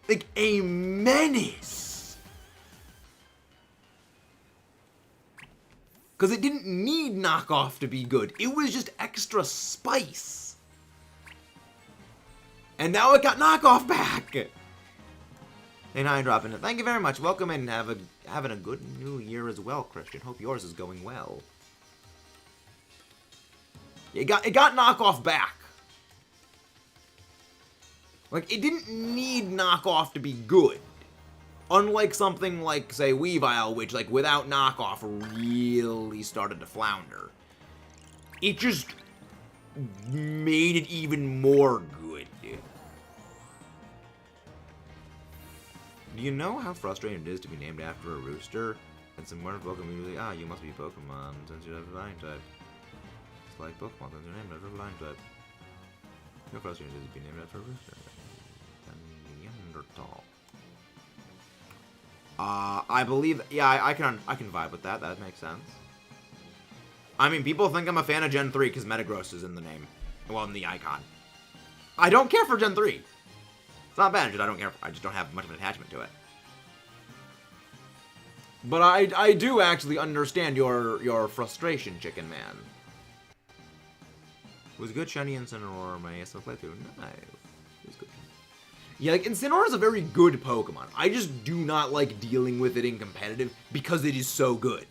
like, a menace. Because it didn't need Knockoff to be good. It was just extra spice. And now it got Knockoff back. Hey, 9 dropping it. Thank you very much. Welcome and having a good new year as well, Christian. Hope yours is going well. It got Knockoff back. Like, it didn't need Knockoff to be good. Unlike something like, say, Weavile, which, like, without Knockoff really started to flounder. It just made it even more good. Do you know how frustrating it is to be named after a rooster? And some modern Pokemon usually, you must be Pokemon since you have a flying type. It's like Pokemon since you're named after a flying type. How frustrating it is to be named after a rooster. Neanderthal. I believe, yeah, I can vibe with that. That makes sense. I mean, people think I'm a fan of Gen 3 because Metagross is in the name. Well, in the icon. I don't care for Gen 3. It's not bad, I don't care. I just don't have much of an attachment to it. But I do actually understand your frustration, Chicken Man. It was good shiny Incineroar my ASL playthrough. Nice. It was good. Yeah, like, Incineroar is a very good Pokemon. I just do not like dealing with it in competitive because it is so good.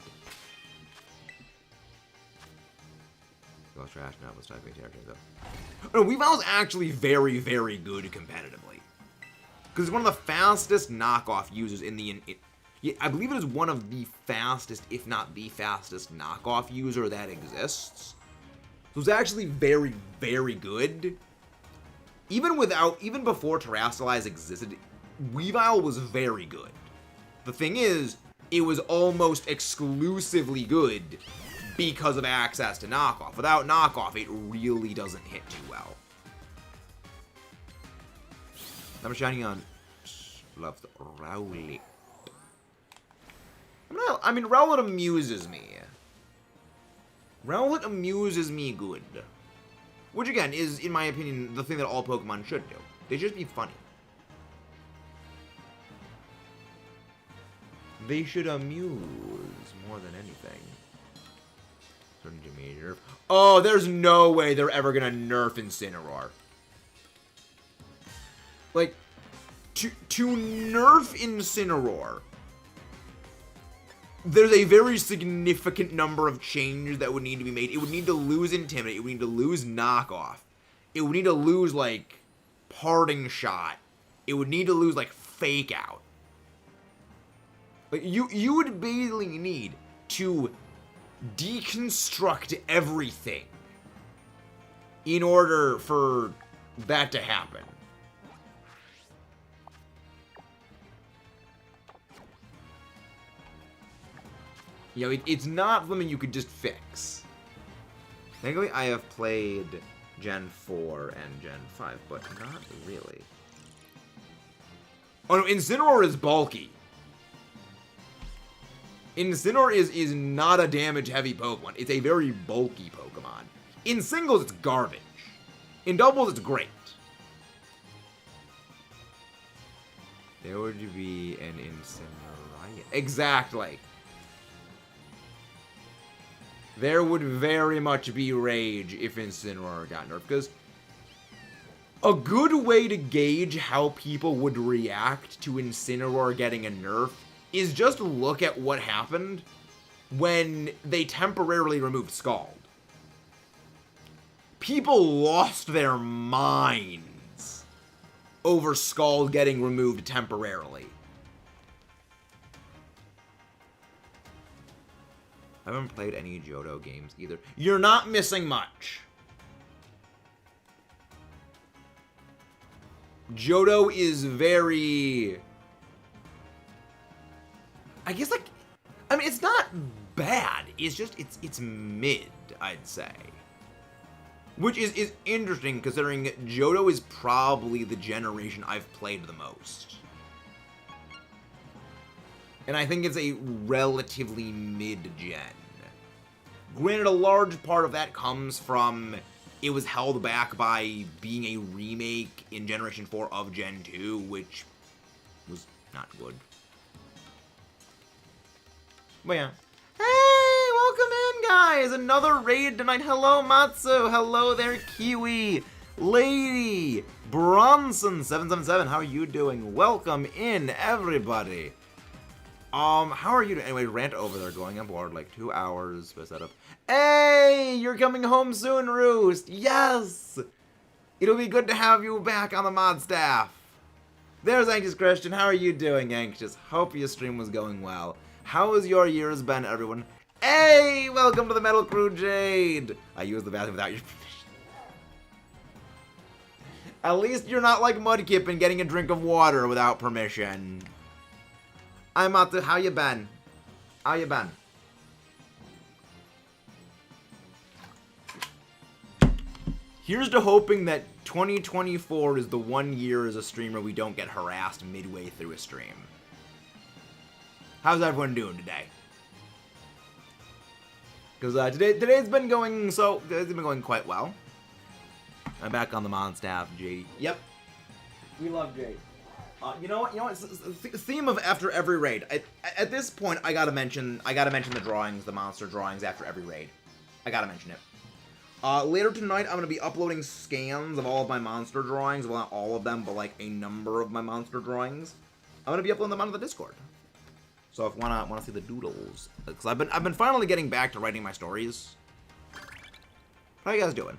Lost trash now, let's type in territory though. No, Weavile's actually very, very good competitively. Because it's one of the fastest knockoff users in the... I believe it is one of the fastest, if not the fastest, knockoff user that exists. So it's actually very, very good. Even before Terrasilize existed, Weavile was very good. The thing is, it was almost exclusively good because of access to knockoff. Without knockoff, it really doesn't hit too well. I'm shining on. Love the Rowlet. I mean, Rowlet amuses me. Rowlet amuses me good. Which, again, is, in my opinion, the thing that all Pokemon should do. They should be funny. They should amuse more than anything. Turning to me, nerf. Oh, there's no way they're ever gonna nerf Incineroar. Like, to nerf Incineroar, there's a very significant number of changes that would need to be made. It would need to lose Intimidate. It would need to lose Knockoff. It would need to lose, like, Parting Shot. It would need to lose, like, Fake Out. Like, you would basically need to deconstruct everything in order for that to happen. You know, it's not something you could just fix. Thankfully, I have played Gen 4 and Gen 5, but not really. Oh no, Incineroar is bulky. Incineroar is not a damage-heavy Pokemon. It's a very bulky Pokemon. In singles, it's garbage. In doubles, it's great. There would be an Incineroar. Exactly. There would very much be rage if Incineroar got nerfed, because a good way to gauge how people would react to Incineroar getting a nerf is just look at what happened when they temporarily removed Scald. People lost their minds over Scald getting removed temporarily. I haven't played any Johto games either. You're not missing much. Johto is very... I guess, like... I mean, it's not bad. It's just, it's mid, I'd say. Which is interesting, considering Johto is probably the generation I've played the most. And I think it's a relatively mid-gen. Granted, a large part of that comes from it was held back by being a remake in Generation 4 of Gen 2, which was not good. But yeah. Hey, welcome in, guys! Another raid tonight. Hello, Matsu. Hello there, Kiwi. Lady. Bronson777. How are you doing? Welcome in, everybody. How are you doing? Anyway, rant over there, going on board, like 2 hours for setup. Hey, you're coming home soon, Roost. Yes! It'll be good to have you back on the mod staff. There's Anxious Christian. How are you doing, Anxious? Hope your stream was going well. How has your years been, everyone? Hey, welcome to the Metal Crew, Jade. I used the bathroom without your permission. At least you're not like Mudkip and getting a drink of water without permission. I'm Matu. How you been? How you been? Here's to hoping that 2024 is the 1 year as a streamer we don't get harassed midway through a stream. How's everyone doing today? Because today's been going quite well. I'm back on the mod staff, JD. Yep, we love Jade. You know what? It's the theme of after every raid. At this point, I gotta mention the drawings, the monster drawings after every raid. I gotta mention it. Later tonight, I'm gonna be uploading scans of all of my monster drawings. Well, not all of them, but like a number of my monster drawings. I'm gonna be uploading them onto the Discord. So if you wanna see the doodles, because I've been finally getting back to writing my stories. How you guys doing?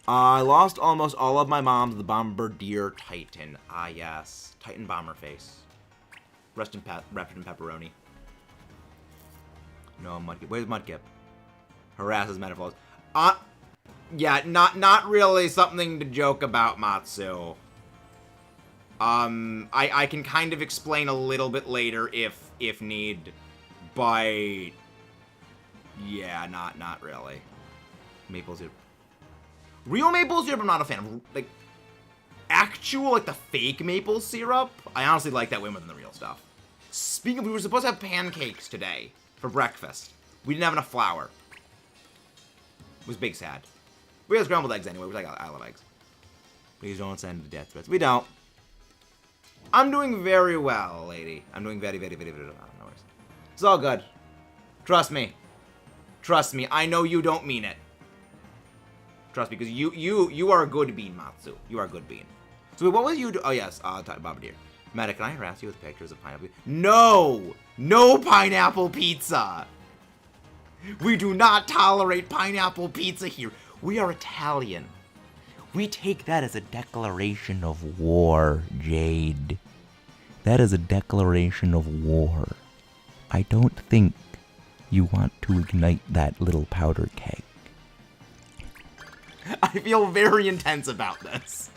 I lost almost all of my moms, the Bombardier Titan. Ah, yes. Titan Bomber Face. Rest in pepperoni. No, Mudkip. Where's Mudkip? Harasses metaphors. Yeah, not really something to joke about, Matsu. I can kind of explain a little bit later if need, but yeah, not really. Maple syrup. Real maple syrup, I'm not a fan of. Like, actual, like, the fake maple syrup, I honestly like that way more than the real stuff. Speaking of, we were supposed to have pancakes today for breakfast. We didn't have enough flour. It was big sad. We have scrambled eggs anyway, which I love eggs. Please don't send the death threats. We don't. I'm doing very well, lady. I'm doing very, very, very, very well. No worries. It's all good. Trust me. Trust me. I know you don't mean it. Trust me, because you are a good bean, Matsu. You are a good bean. So what was you do? Oh, yes, Bombardier. Meta, can I harass you with pictures of pineapple? No! No pineapple pizza! We do not tolerate pineapple pizza here. We are Italian. We take that as a declaration of war, Jade. That is a declaration of war. I don't think you want to ignite that little powder keg. I feel very intense about this.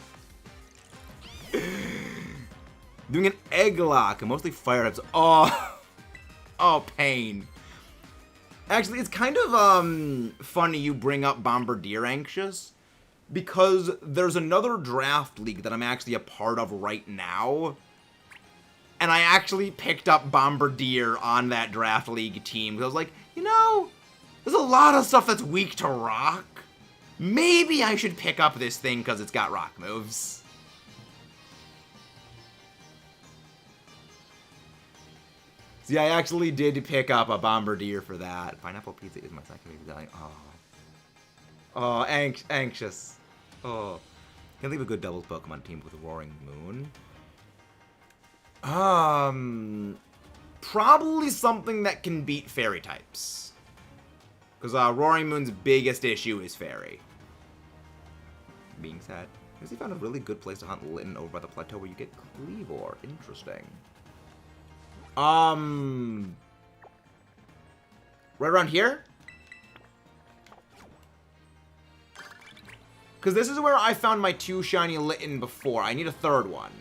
Doing an egg lock, mostly fire types. Oh, Oh, pain. Actually, it's kind of funny you bring up Bombardier Anxious, because there's another draft league that I'm actually a part of right now, and I actually picked up Bombardier on that draft league team, because I was like, you know, there's a lot of stuff that's weak to rock. Maybe I should pick up this thing because it's got rock moves. See, I actually did pick up a Bombardier for that. Pineapple Pizza is my second favorite value. Oh, anxious. Oh, can't leave a good doubles Pokemon team with a Roaring Moon. Probably something that can beat Fairy types. Because Roaring Moon's biggest issue is Fairy. Being sad. Because he found a really good place to hunt Litten over by the plateau where you get Cleavor. Interesting. Right around here? Because this is where I found my 2 shiny Litten before. I need a 3rd one.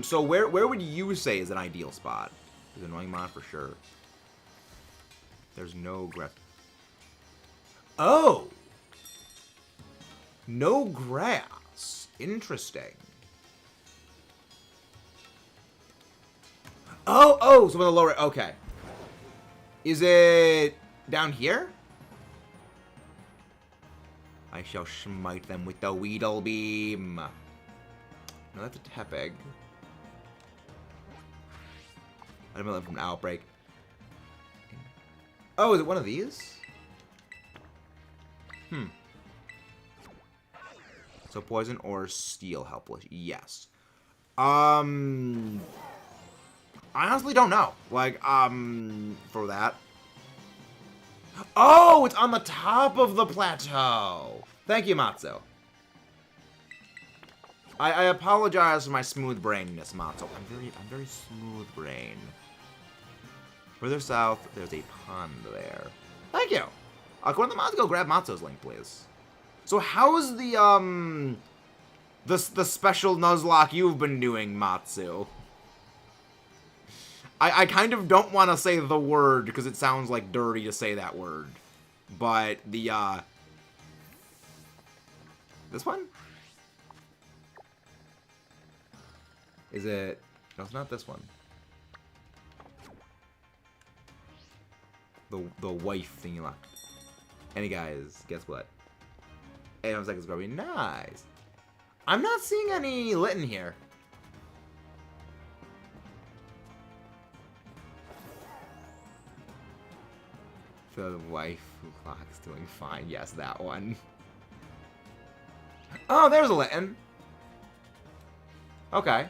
So where would you say is an ideal spot? There's an annoying mod for sure. There's no grass. Oh! No grass. Interesting. Oh, so in the lower, okay. Is it down here? I shall smite them with the Weedle Beam. No, that's a Tepig. I don't know from an Outbreak. Oh, is it one of these? So poison or steel helpless? Yes. I honestly don't know. Like, for that. Oh, it's on the top of the plateau. Thank you, Matsu. I apologize for my smooth brainness, Matsu. I'm very smooth brain. Further south, there's a pond there. Thank you. Go to the mods, go grab Matsu's link, please. So how's the special Nuzlocke you've been doing, Matsu? I kind of don't want to say the word because it sounds like dirty to say that word. But the, this one? Is it? No, it's not this one. The wife thingy lock. Any guys, guess what? 8 seconds probably nice. I'm not seeing any Litten here. The wife clock's doing fine. Yes, that one. Oh, there's a Litten. Okay.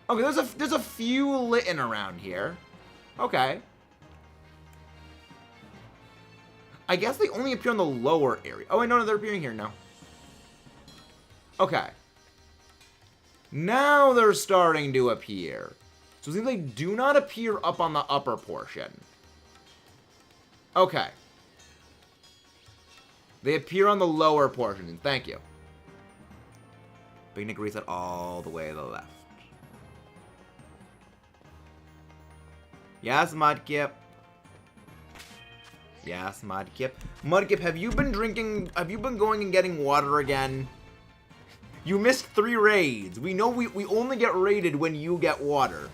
Okay, there's a few Litten around here. Okay. I guess they only appear in the lower area. Oh, wait, no, they're appearing here now. Okay. Now they're starting to appear. So it seems they do not appear up on the upper portion. Okay. They appear on the lower portion. Thank you. Picnic reset all the way to the left. Yes, Mudkip. Yes, Mudkip. Mudkip, have you been going and getting water again? You missed 3 raids. We know we only get raided when you get water.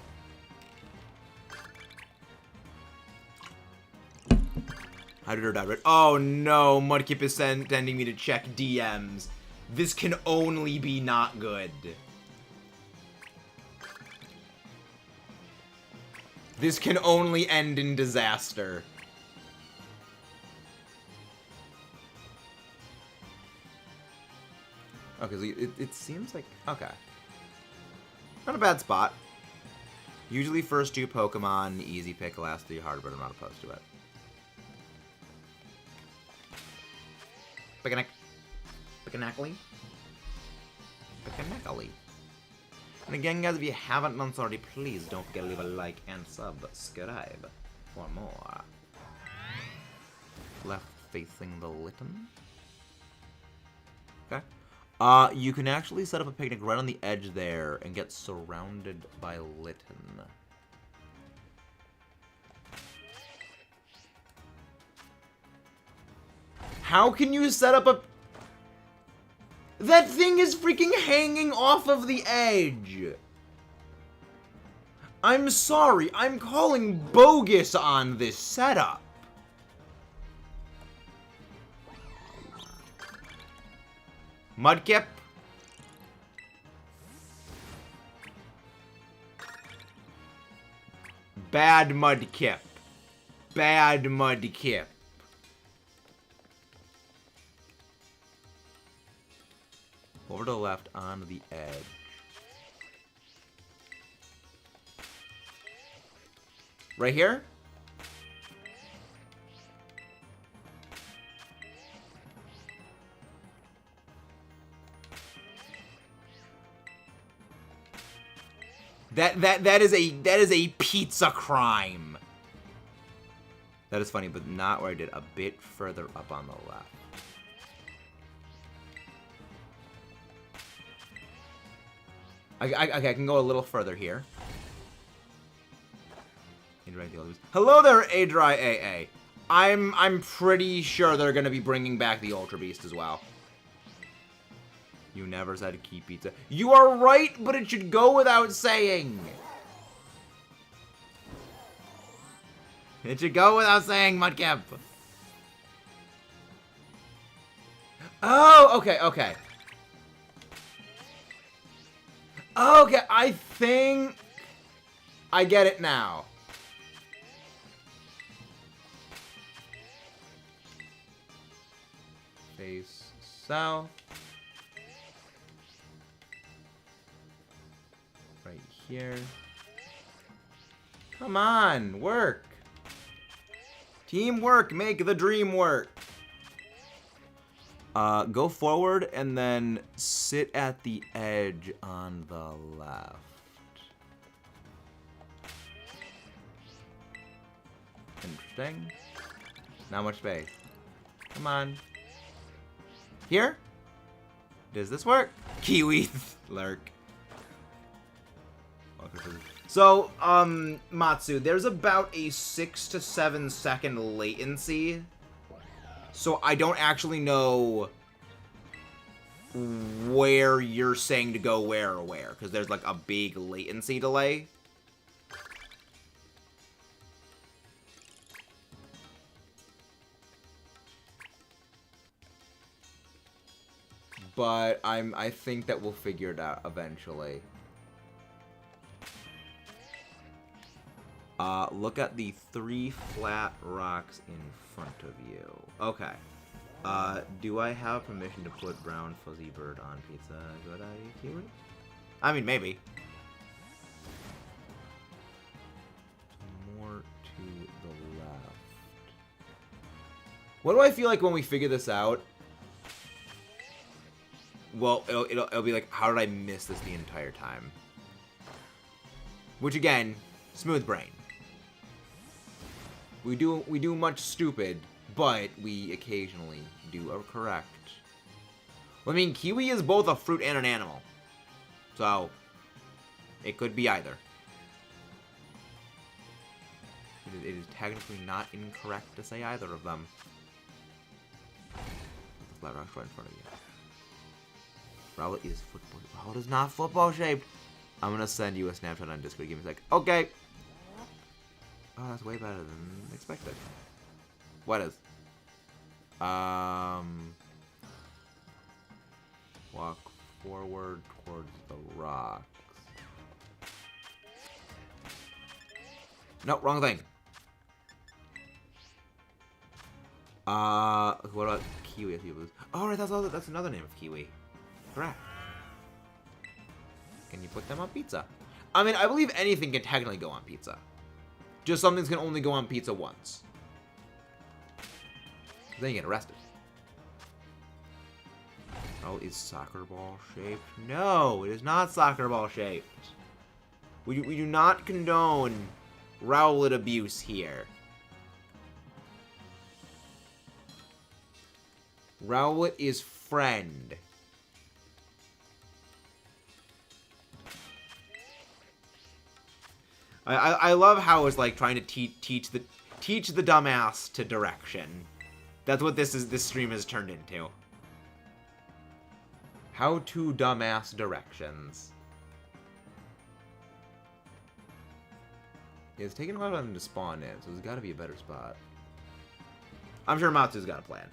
How did her die? Oh no, Mudkip is sending me to check DMs. This can only be not good. This can only end in disaster. Okay, so it seems like... Okay. Not a bad spot. Usually first 2 Pokemon, easy pick, last 3 hard, but I'm not opposed to it. Pickanackly? Pickanackly. And again, guys, if you haven't done so already, please don't forget to leave a like and subscribe for more. Left facing the Litten. Okay. You can actually set up a picnic right on the edge there and get surrounded by Litten. How can you set up a... That thing is freaking hanging off of the edge! I'm sorry, I'm calling bogus on this setup. Mudkip. Bad Mudkip. Bad Mudkip. Over to the left on the edge. Right here? That is a pizza crime. That is funny, but not where I did. A bit further up on the left. I can go a little further here. Hello there, Adri AA. I'm pretty sure they're gonna be bringing back the Ultra Beast as well. You never said keep pizza. You are right, but it should go without saying. It should go without saying, Mudkip. Oh, okay, okay. Okay, I think I get it now. Face south. Right here. Come on, work. Teamwork, make the dream work. Go forward and then sit at the edge on the left. Interesting. Not much space. Come on. Here? Does this work? Kiwi lurk. So, Matsu, there's about a 6 to 7 second latency. So I don't actually know where you're saying to go where or where, because there's like a big latency delay. But I think that we'll figure it out eventually. Look at the 3 flat rocks in front of you. Okay. Do I have permission to put brown fuzzy bird on pizza? Good idea, Kiwi? I mean, maybe. More to the left. What do I feel like when we figure this out? Well, it'll be like, how did I miss this the entire time? Which again, smooth brain. We do much stupid, but we occasionally do a correct. Well, I mean, kiwi is both a fruit and an animal, so it could be either. It is technically not incorrect to say either of them. The flat rock's right in front of you. Rowlet is football. Rowlet is not football shaped. I'm gonna send you a snapshot on Discord. Give me a sec. Okay. Oh, that's way better than expected. What is? Walk forward towards the rocks. No, wrong thing. What about kiwi? Oh, right, that's another name of kiwi. Correct. Can you put them on pizza? I mean, I believe anything can technically go on pizza. Just some things can only go on pizza once. Then you get arrested. Oh, is soccer ball shaped? No, it is not soccer ball shaped. We do not condone Rowlet abuse here. Rowlet is friend. I love how it's like trying to teach the dumbass to direction. That's what this stream has turned into. How to dumbass directions. Yeah, it's taking a while for them to spawn in, so there's got to be a better spot. I'm sure Matsu's got a plan.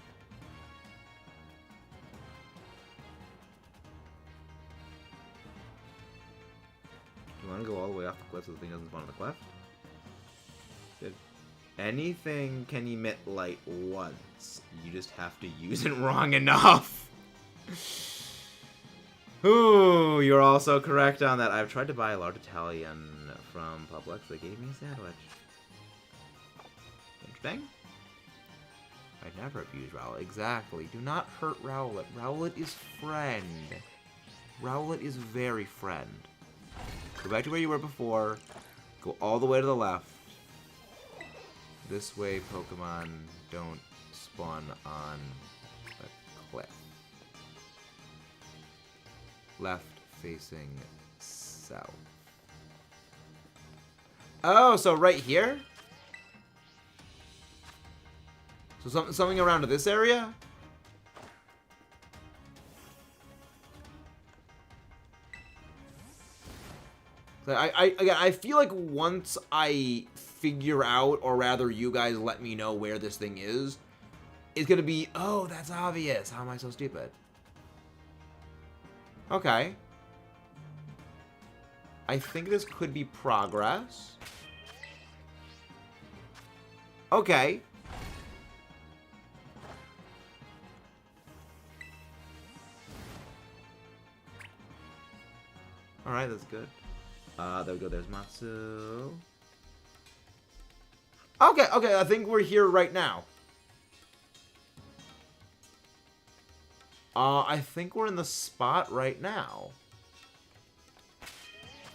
You want to go all the way off the cliff so the thing doesn't spawn on the cliff? Good. Anything can emit light once. You just have to use it wrong enough. Ooh, you're also correct on that. I've tried to buy a large Italian from Publix. They gave me a sandwich. Interesting. I'd never abuse Rowlet. Exactly. Do not hurt Rowlet. Rowlet is friend. Rowlet is very friend. Go back to where you were before. Go all the way to the left. This way Pokemon don't spawn on the cliff. Left facing south. Oh, so right here? So something around to this area? I feel like once I figure out, or rather you guys let me know where this thing is, it's gonna be, oh, that's obvious. How am I so stupid? Okay. I think this could be progress. Okay. Alright, that's good. There we go, there's Matsu. Okay, I think we're here right now. I think we're in the spot right now.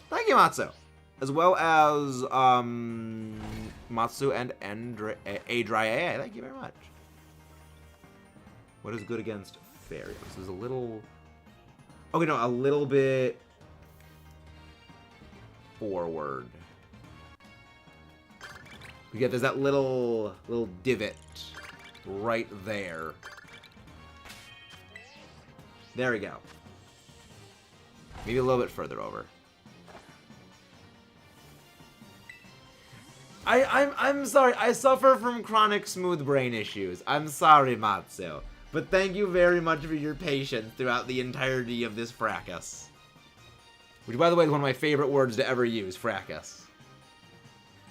Thank you, Matsu. As well as, Matsu and Adria. Thank you very much. What is good against fairy? This is a little... Okay, no, a little bit... forward. Yeah, there's that little divot right there. There we go. Maybe a little bit further over. I'm sorry. I suffer from chronic smooth brain issues. I'm sorry, Matsu. But thank you very much for your patience throughout the entirety of this fracas. Which, by the way, is one of my favorite words to ever use, fracas.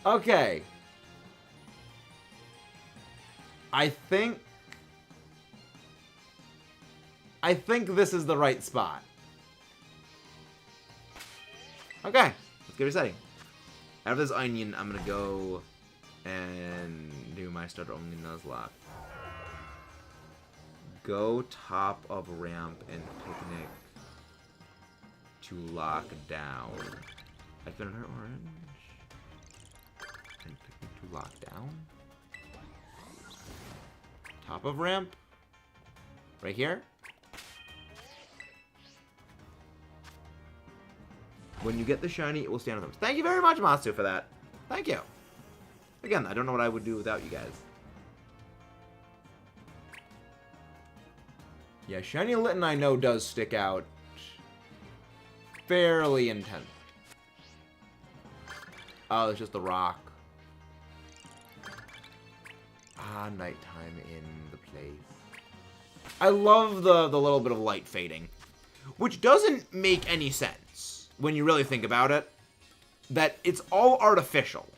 Okay. I think this is the right spot. Okay, let's get resetting. Out of this onion, I'm gonna go and do my starter only Nuzlocke. Go top of ramp and picnic to lock down. I found her orange. And picnic to lock down. Top of ramp. Right here. When you get the shiny, it will stand on them. Thank you very much, Matsu, for that. Thank you. Again, I don't know what I would do without you guys. Yeah, shiny Litten I know does stick out fairly intense. Oh, it's just the rock. Ah, nighttime in the place. I love the little bit of light fading, which doesn't make any sense when you really think about it. That it's all artificial.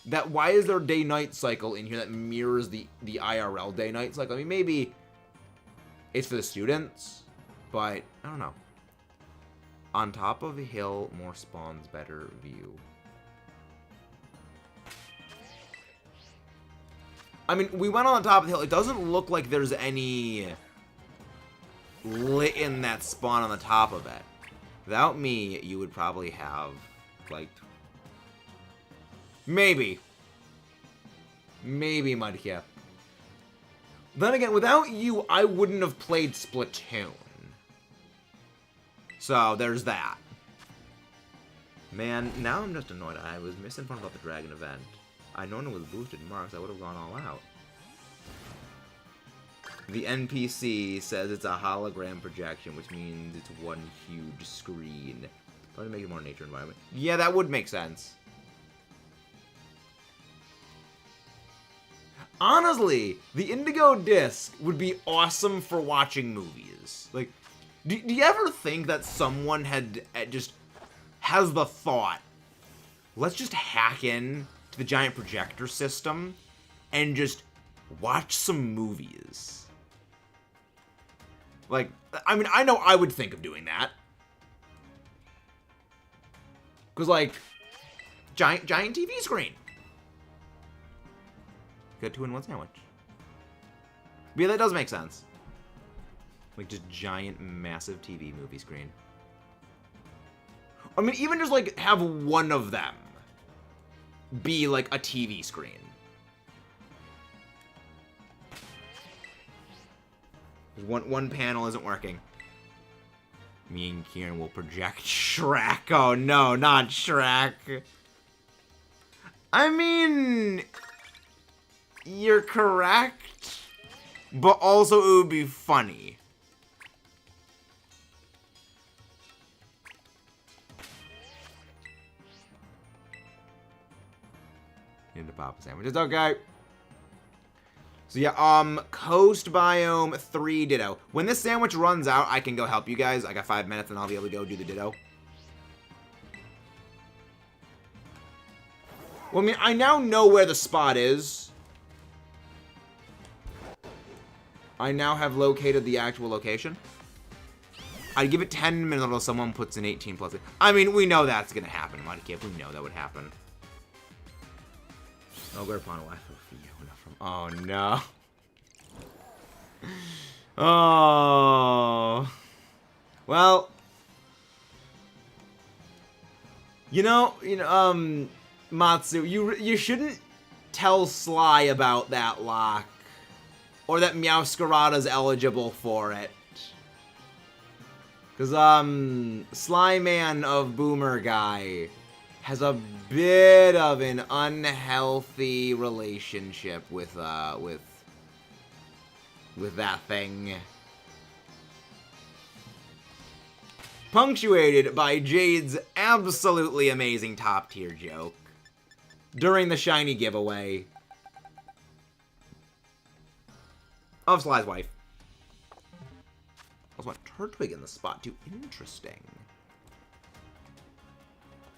That why is there a day-night cycle in here that mirrors the IRL day-night cycle? I mean, maybe it's for the students, but I don't know. On top of a hill, more spawns, better view. I mean, we went on the top of the hill. It doesn't look like there's any lit in that spawn on the top of it. Without me, you would probably have, like... Maybe Mudkip. Then again, without you, I wouldn't have played Splatoon. So, there's that. Man, now I'm just annoyed. I was misinformed about the dragon event. I known it was boosted marks, I would have gone all out. The NPC says it's a hologram projection, which means it's one huge screen. Probably make it more nature environment. Yeah, that would make sense. Honestly, the Indigo disc would be awesome for watching movies. Like, do you ever think that someone just has the thought, let's just hack in to the giant projector system and just watch some movies? Like, I mean, I know I would think of doing that. Because, like, giant TV screen. Got 2-in-1 sandwich. But yeah, that does make sense. Like, just giant, massive TV movie screen. I mean, even just, like, have one of them be, like, a TV screen. One panel isn't working. Me and Kieran will project Shrek. Oh, no, not Shrek. I mean, you're correct, but also it would be funny. Need to pop a sandwich. It's okay. So yeah, coast biome 3 ditto. When this sandwich runs out, I can go help you guys. I got 5 minutes and I'll be able to go do the ditto. Well, I mean, I now know where the spot is. I now have located the actual location. I'd give it 10 minutes until someone puts an 18 plus. I mean, we know that's gonna happen, Mudkip. We know that would happen. I'll go upon a life for you. Oh no. Oh. Well. Matsu, you shouldn't tell Sly about that lock. Or that Meowscarada's eligible for it. Cause Sly Man of Boomer Guy has a bit of an unhealthy relationship with that thing. Punctuated by Jade's absolutely amazing top tier joke during the shiny giveaway of Sly's wife. Also want Turtwig in the spot too. Interesting.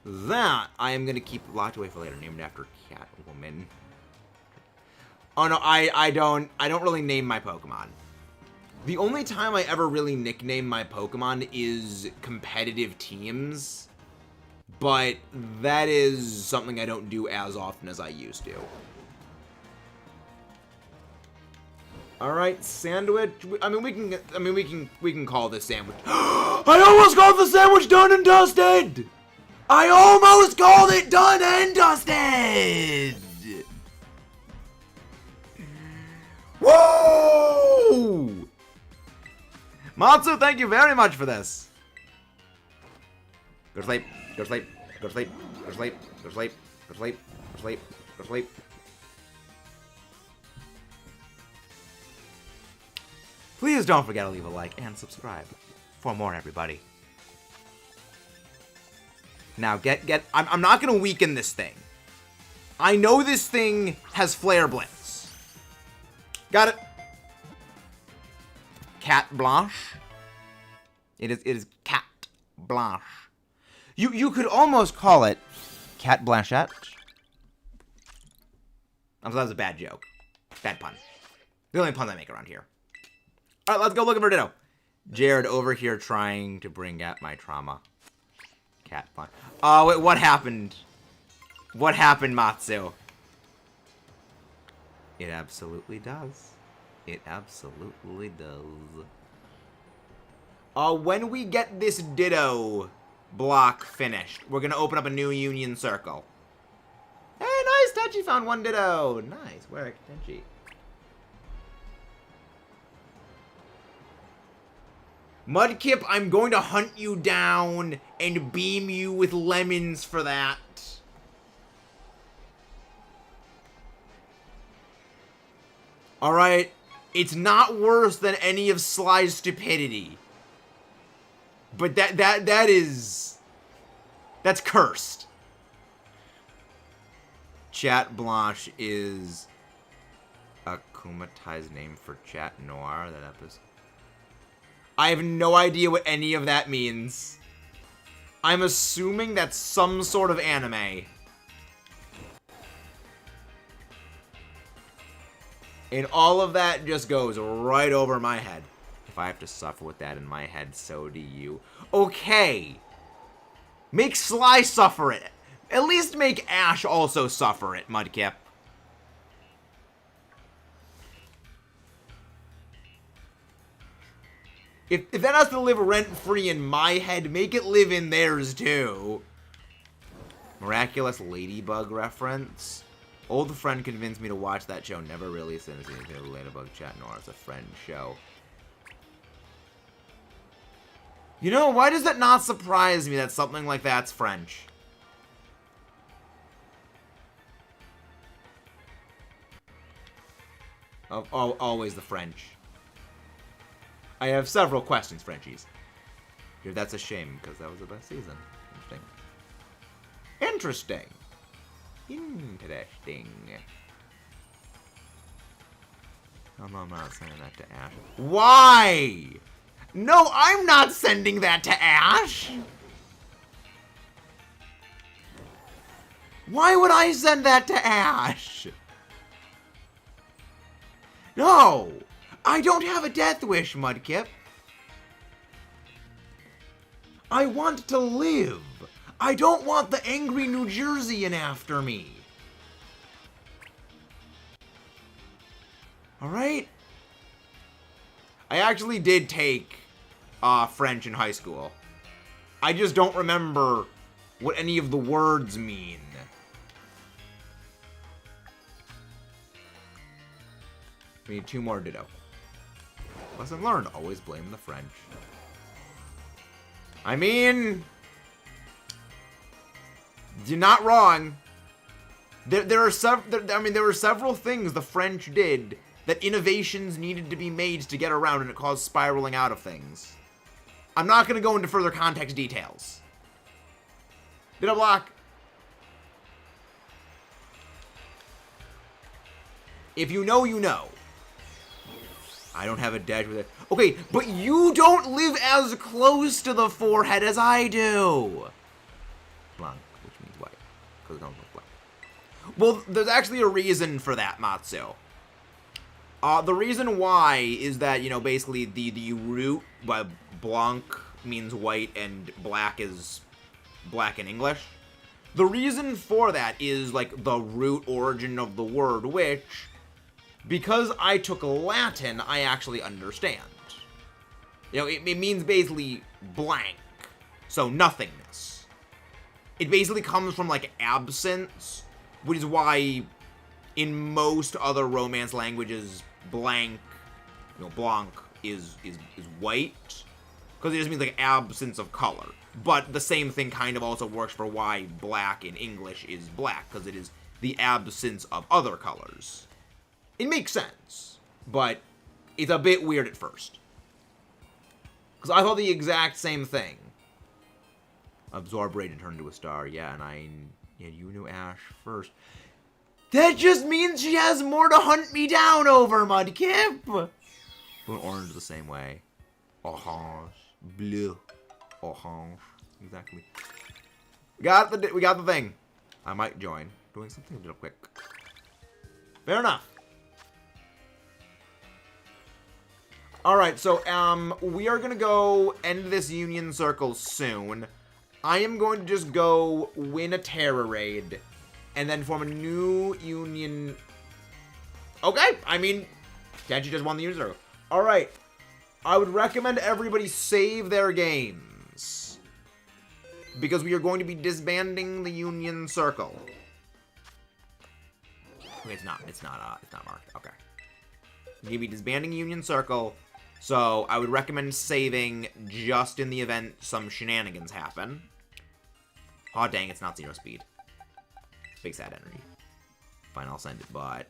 That I am gonna keep locked away for later, named after Catwoman. Oh no, I don't really name my Pokemon. The only time I ever really nickname my Pokemon is competitive teams, but that is something I don't do as often as I used to. All right, sandwich. I mean, we can call this sandwich. I almost called the sandwich done and dusted. I almost called it done and dusted! Woo! Matsu, thank you very much for this. Go to sleep, go to sleep, go to sleep, go to sleep, go to sleep, go to sleep, go to sleep, go to sleep. Please don't forget to leave a like and subscribe for more, everybody. Now, I'm not going to weaken this thing. I know this thing has Flare Blitz. Got it. Cat Blanche. It is Cat Blanche. You could almost call it Cat Blanchette. That was a bad joke. Bad pun. The only pun I make around here. All right, let's go looking for Ditto. Jared over here trying to bring out my trauma. Cat Blanche. Oh, wait, what happened? What happened, Matsu? It absolutely does. It absolutely does. When we get this Ditto block finished, we're gonna open up a new Union Circle. Hey, nice! Tenchi found one Ditto! Nice work, Tenchi. Mudkip, I'm going to hunt you down and beam you with lemons for that. Alright, it's not worse than any of Sly's stupidity. But that's cursed. Chat Blanche is a Kumatai's name for Chat Noir, that episode. I have no idea what any of that means. I'm assuming that's some sort of anime. And all of that just goes right over my head. If I have to suffer with that in my head, so do you. Okay. Make Sly suffer it. At least make Ash also suffer it, Mudkip. If that has to live rent-free in my head, make it live in theirs, too. Miraculous Ladybug reference. Old friend convinced me to watch that show. Never really seen anything to Ladybug Chat Noir. It's a friend show. You know, why does that not surprise me that something like that's French? Always the French. I have several questions, Frenchies. Here, that's a shame, because that was the best season. Interesting. Interesting. No, I'm not sending that to Ash. Why? No, I'm not sending that to Ash. Why would I send that to Ash? No! I don't have a death wish, Mudkip. I want to live. I don't want the angry New Jerseyan after me. Alright? I actually did take French in high school. I just don't remember what any of the words mean. We need 2 more Ditto. Lesson learned, always blame the French. I mean, you're not wrong. There were several things the French did that innovations needed to be made to get around, and it caused spiraling out of things. I'm not going to go into further context details. Ditto block. If you know, you know. I don't have a dash with it. Okay, but you don't live as close to the forehead as I do. Blanc, which means white. Because it don't look black. Well, there's actually a reason for that, Matsu. The reason why is that, you know, basically the root, blanc means white and black is black in English. The reason for that is, like, the root origin of the word, which, because I took Latin, I actually understand. You know, it means basically blank, so nothingness. It basically comes from, like, absence, which is why in most other Romance languages, blank, you know, blanc is white, because it just means, like, absence of color. But the same thing kind of also works for why black in English is black, because it is the absence of other colors. It makes sense, but it's a bit weird at first. Because I thought the exact same thing. Absorb rage and turn into a star. Yeah, you knew Ash first. That just means she has more to hunt me down over, Mudkip! Blue and orange the same way. Orange. Blue. Orange. Exactly. We got the thing. I might join. Doing something real quick. Fair enough. Alright, so, we are gonna go end this Union Circle soon. I am going to just go win a Terror Raid, and then form a new Union... Okay, I mean, Tenchi just won the Union Circle. Alright, I would recommend everybody save their games, because we are going to be disbanding the Union Circle. Okay, it's not marked, okay. We're going to be disbanding Union Circle, So I would recommend saving just in the event some shenanigans happen. Aw, dang, it's not 0 speed. Big sad energy. Fine, I'll send it, but...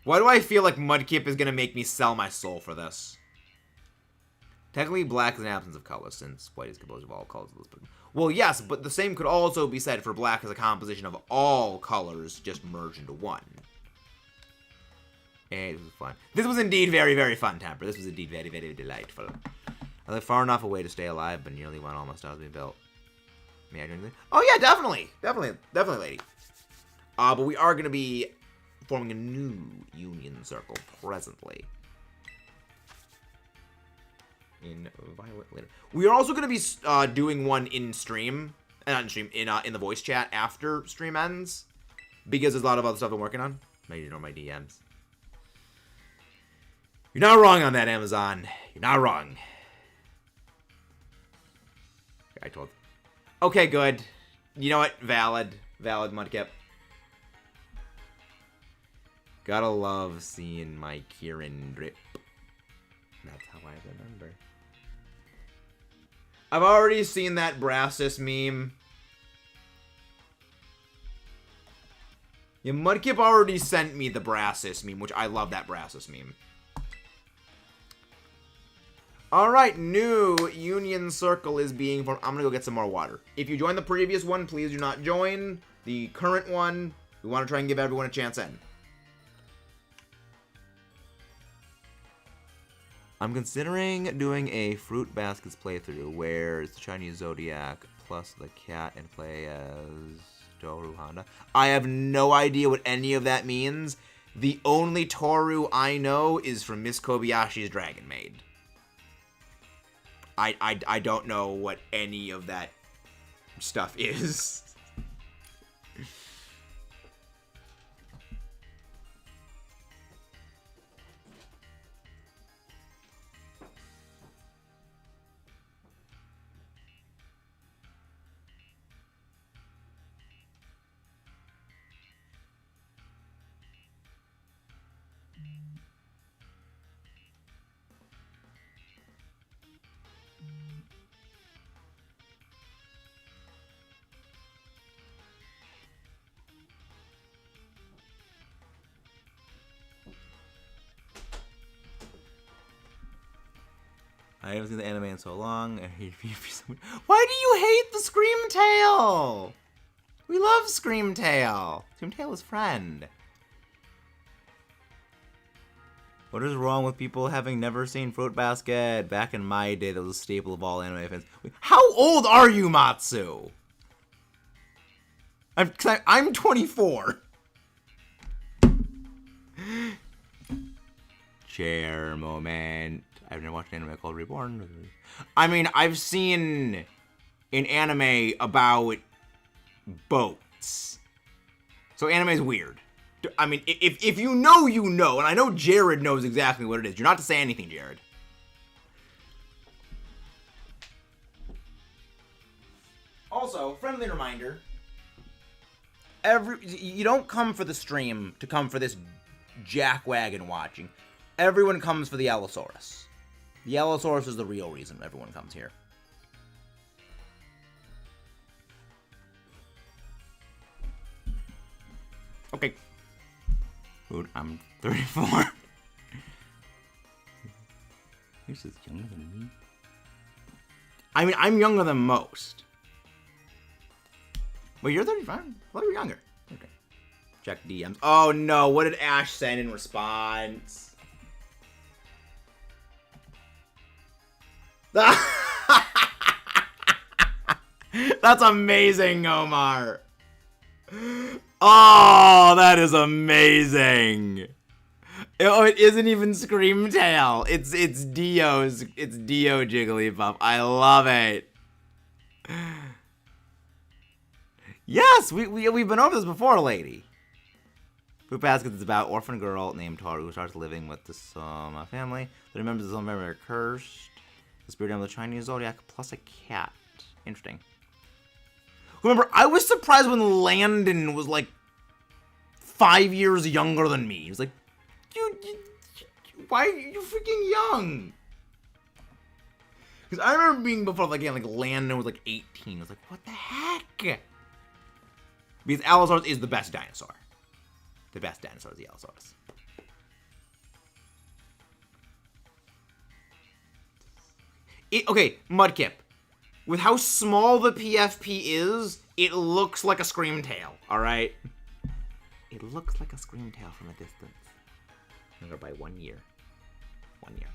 Why do I feel like Mudkip is gonna make me sell my soul for this? Technically, black is an absence of color, since white is composed of all colors of this Pokemon. Well, yes, but the same could also be said for black as a composition of all colors just merged into one. And it was fun. This was indeed very, very fun, Temper. This was indeed very, very delightful. I live far enough away to stay alive, but nearly when all my stars being built. May I do anything? Oh yeah, definitely. Definitely, lady. But we are going to be forming a new union circle presently. In Violet later. We are also going to be doing one in stream, not in stream, in the voice chat after stream ends, because there's a lot of other stuff I'm working on. Maybe ignore my DMs. You're not wrong on that, Amazon. You're not wrong. I told. Okay, good. You know what? Valid, Mudkip. Gotta love seeing my Kieran drip. That's how I remember. I've already seen that Brassus meme. Yeah, Mudkip already sent me the Brassus meme, which I love that Brassus meme. Alright, new union circle is being formed. I'm gonna go get some more water. If you joined the previous one, please do not join the current one. We want to try and give everyone a chance in. I'm considering doing a Fruit Baskets playthrough where it's the Chinese Zodiac plus the cat and play as Toru Honda. I have no idea what any of that means. The only Toru I know is from Miss Kobayashi's Dragon Maid. I don't know what any of that stuff is. I haven't seen the anime in so long. Why do you hate the Screamtail? We love Screamtail. Screamtail is friend. What is wrong with people having never seen Fruit Basket? Back in my day, that was a staple of all anime fans. How old are you, Matsu? I'm 24. Chair moment. I've never watched an anime called Reborn. I mean, I've seen an anime about boats. So anime is weird. I mean, if you know, you know. And I know Jared knows exactly what it is. You're not to say anything, Jared. Also, friendly reminder. You don't come for the stream to come for this jackwagon watching. Everyone comes for the Allosaurus. The Allosaurus is the real reason everyone comes here. Okay. Dude, I'm 34. You're just younger than me. I mean, I'm younger than most. Well, you're 35. I thought you were younger. Okay. Check DMs. Oh no, what did Ash send in response? That's amazing, Omar. Oh, that is amazing. Oh, it isn't even Screamtail. It's Dio Jigglypuff. I love it. Yes, we've been over this before, lady. Fruit Baskets is about orphan girl named Toru who starts living with this family. The members of the family are cursed. The spirit animal of the Chinese Zodiac plus a cat. Interesting. Remember, I was surprised when Landon was like 5 years younger than me. He was like, Why are you freaking young? Because I remember being before, like, again, like, Landon was, like, 18. I was like, what the heck? Because Allosaurus is the best dinosaur. The best dinosaur is the Allosaurus. Okay, Mudkip. With how small the PFP is, it looks like a Screamtail, alright? It looks like a Screamtail from a distance. I'm gonna by 1 year. 1 year.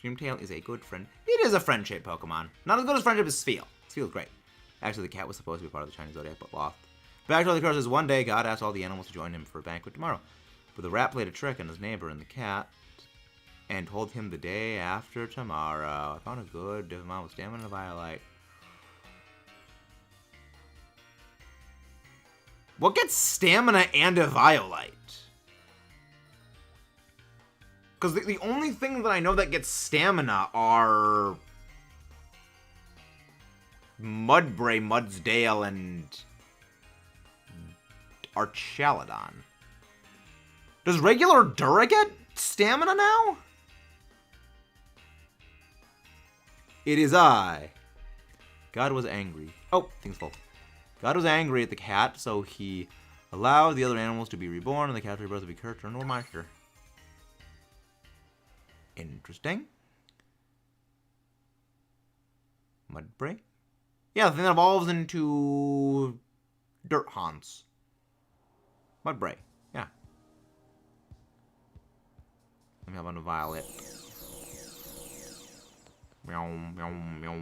Screamtail is a good friend. It is a friend-shaped Pokemon. Not as good as friendship as Spheal. Spheal's great. Actually, the cat was supposed to be part of the Chinese Zodiac, but lost. Back to the curses. One day, God asked all the animals to join him for a banquet tomorrow. But the rat played a trick on his neighbor and the cat, and told him the day after tomorrow. I found a good amount of stamina Violet. What gets stamina and a Violet? Because the only thing that I know that gets stamina are Mudbray, Mudsdale, and Archaludon. Does regular Dura get stamina now? It is I. God was angry. Oh, thing's full. God was angry at the cat, so he allowed the other animals to be reborn, and the cat rebirth to be character and monster. Interesting. Mudbray? Yeah, the thing that evolves into Dirt Haunts. Mudbray, yeah. Let me have on a Violet. Meow, meow, meow.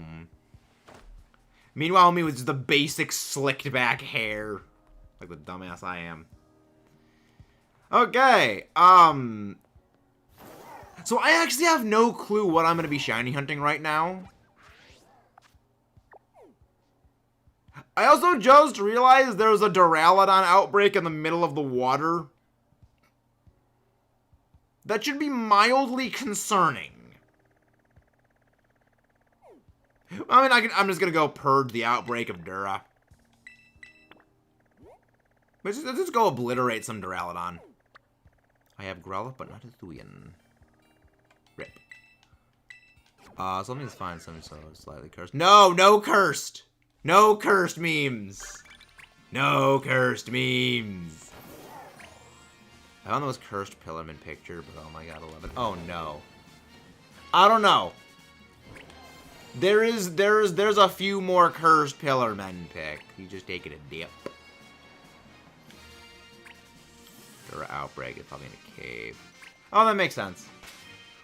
Meanwhile, me with just the basic slicked back hair. Like the dumbass I am. Okay, so I actually have no clue what I'm going to be shiny hunting right now. I also just realized there was a Duraludon outbreak in the middle of the water. That should be mildly concerning. I mean, I'm just going to go purge the outbreak of Dura. Let's just go obliterate some Duraludon. I have Growlithe, but not a Thuyan. Rip. Something's fine, something's so slightly cursed. No, no cursed! No cursed memes! No cursed memes! I found the most cursed Pillarman picture, but oh my god, 11. Oh no. I don't know. There's a few more cursed Pillarmen pick. You just taking a dip. Dura outbreak is probably in a cave. Oh, that makes sense.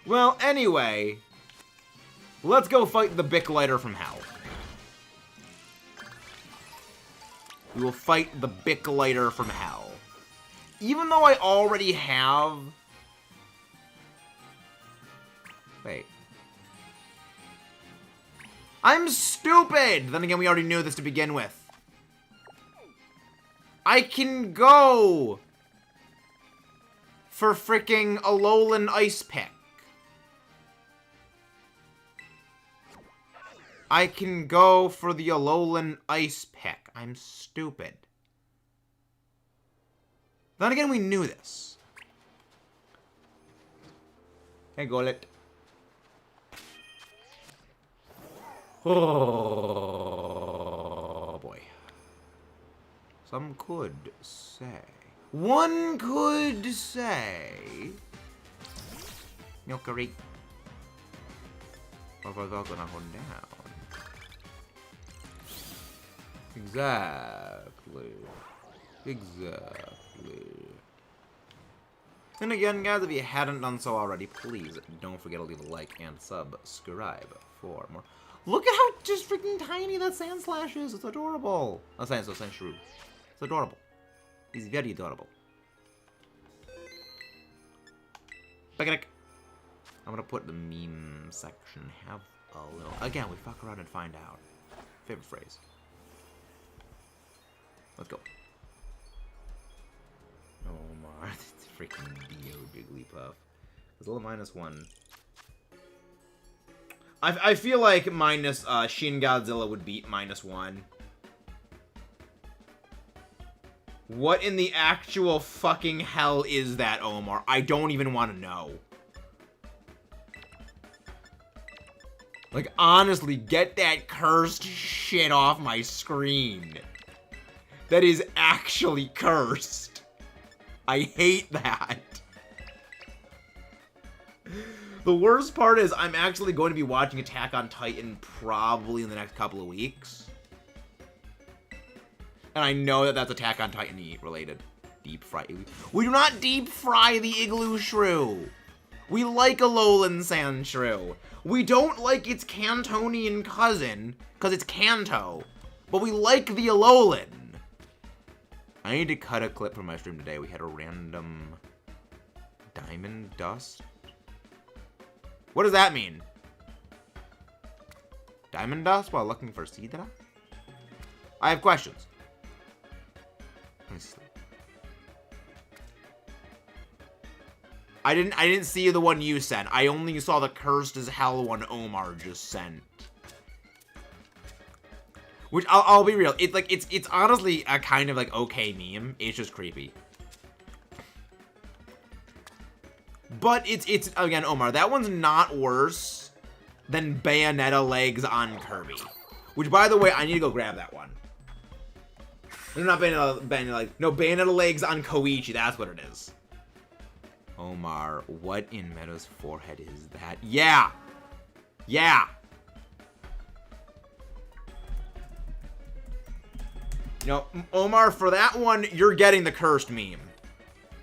Well, anyway, let's go fight the Bicklighter from hell. We will fight the Bicklighter from hell. Even though I already have... Wait. I'm stupid! Then again, we already knew this to begin with. I can go for freaking Alolan Ice Pick. I can go for the Alolan Ice Pick. I'm stupid. Then again, we knew this. Hey, Golett. Oh, boy. Some could say. One could say. Milkery. Or if I go gonna hold down. Exactly. Exactly. And again, guys, if you hadn't done so already, please don't forget to leave a like and subscribe for more. Look at how just freaking tiny that Sandslash is. It's adorable. Oh, Sandshrew. It's adorable. It's very adorable. I'm gonna put the meme section. Have a little. Again, we fuck around and find out. Favorite phrase. Let's go. Oh my, it's freaking Dio Jigglypuff. It's a little -1. I feel like minus Shin Godzilla would beat -1. What in the actual fucking hell is that, Omar? I don't even want to know. Like, honestly, get that cursed shit off my screen. That is actually cursed. I hate that. The worst part is I'm actually going to be watching Attack on Titan probably in the next couple of weeks. And I know that that's Attack on Titan related. Deep fry. We do not deep fry the Igloo Shrew. We like a Alolan Sand Shrew. We don't like its Cantonian cousin, because it's Kanto. But we like the Alolan. I need to cut a clip from my stream today. We had a random diamond dust. What does that mean? Diamond dust while looking for Sidra? I have questions. Let me see. I didn't see the one you sent. I only saw the cursed as hell one Omar just sent. Which I'll be real. It's like it's honestly a kind of like okay meme. It's just creepy. But it's again, Omar, that one's not worse than Bayonetta legs on Kirby. Which, by the way, I need to go grab that one. No, not Bayonetta legs. No, Bayonetta legs on Koichi. That's what it is. Omar, what in Meadow's forehead is that? Yeah! Yeah! You know, Omar, for that one, you're getting the cursed meme.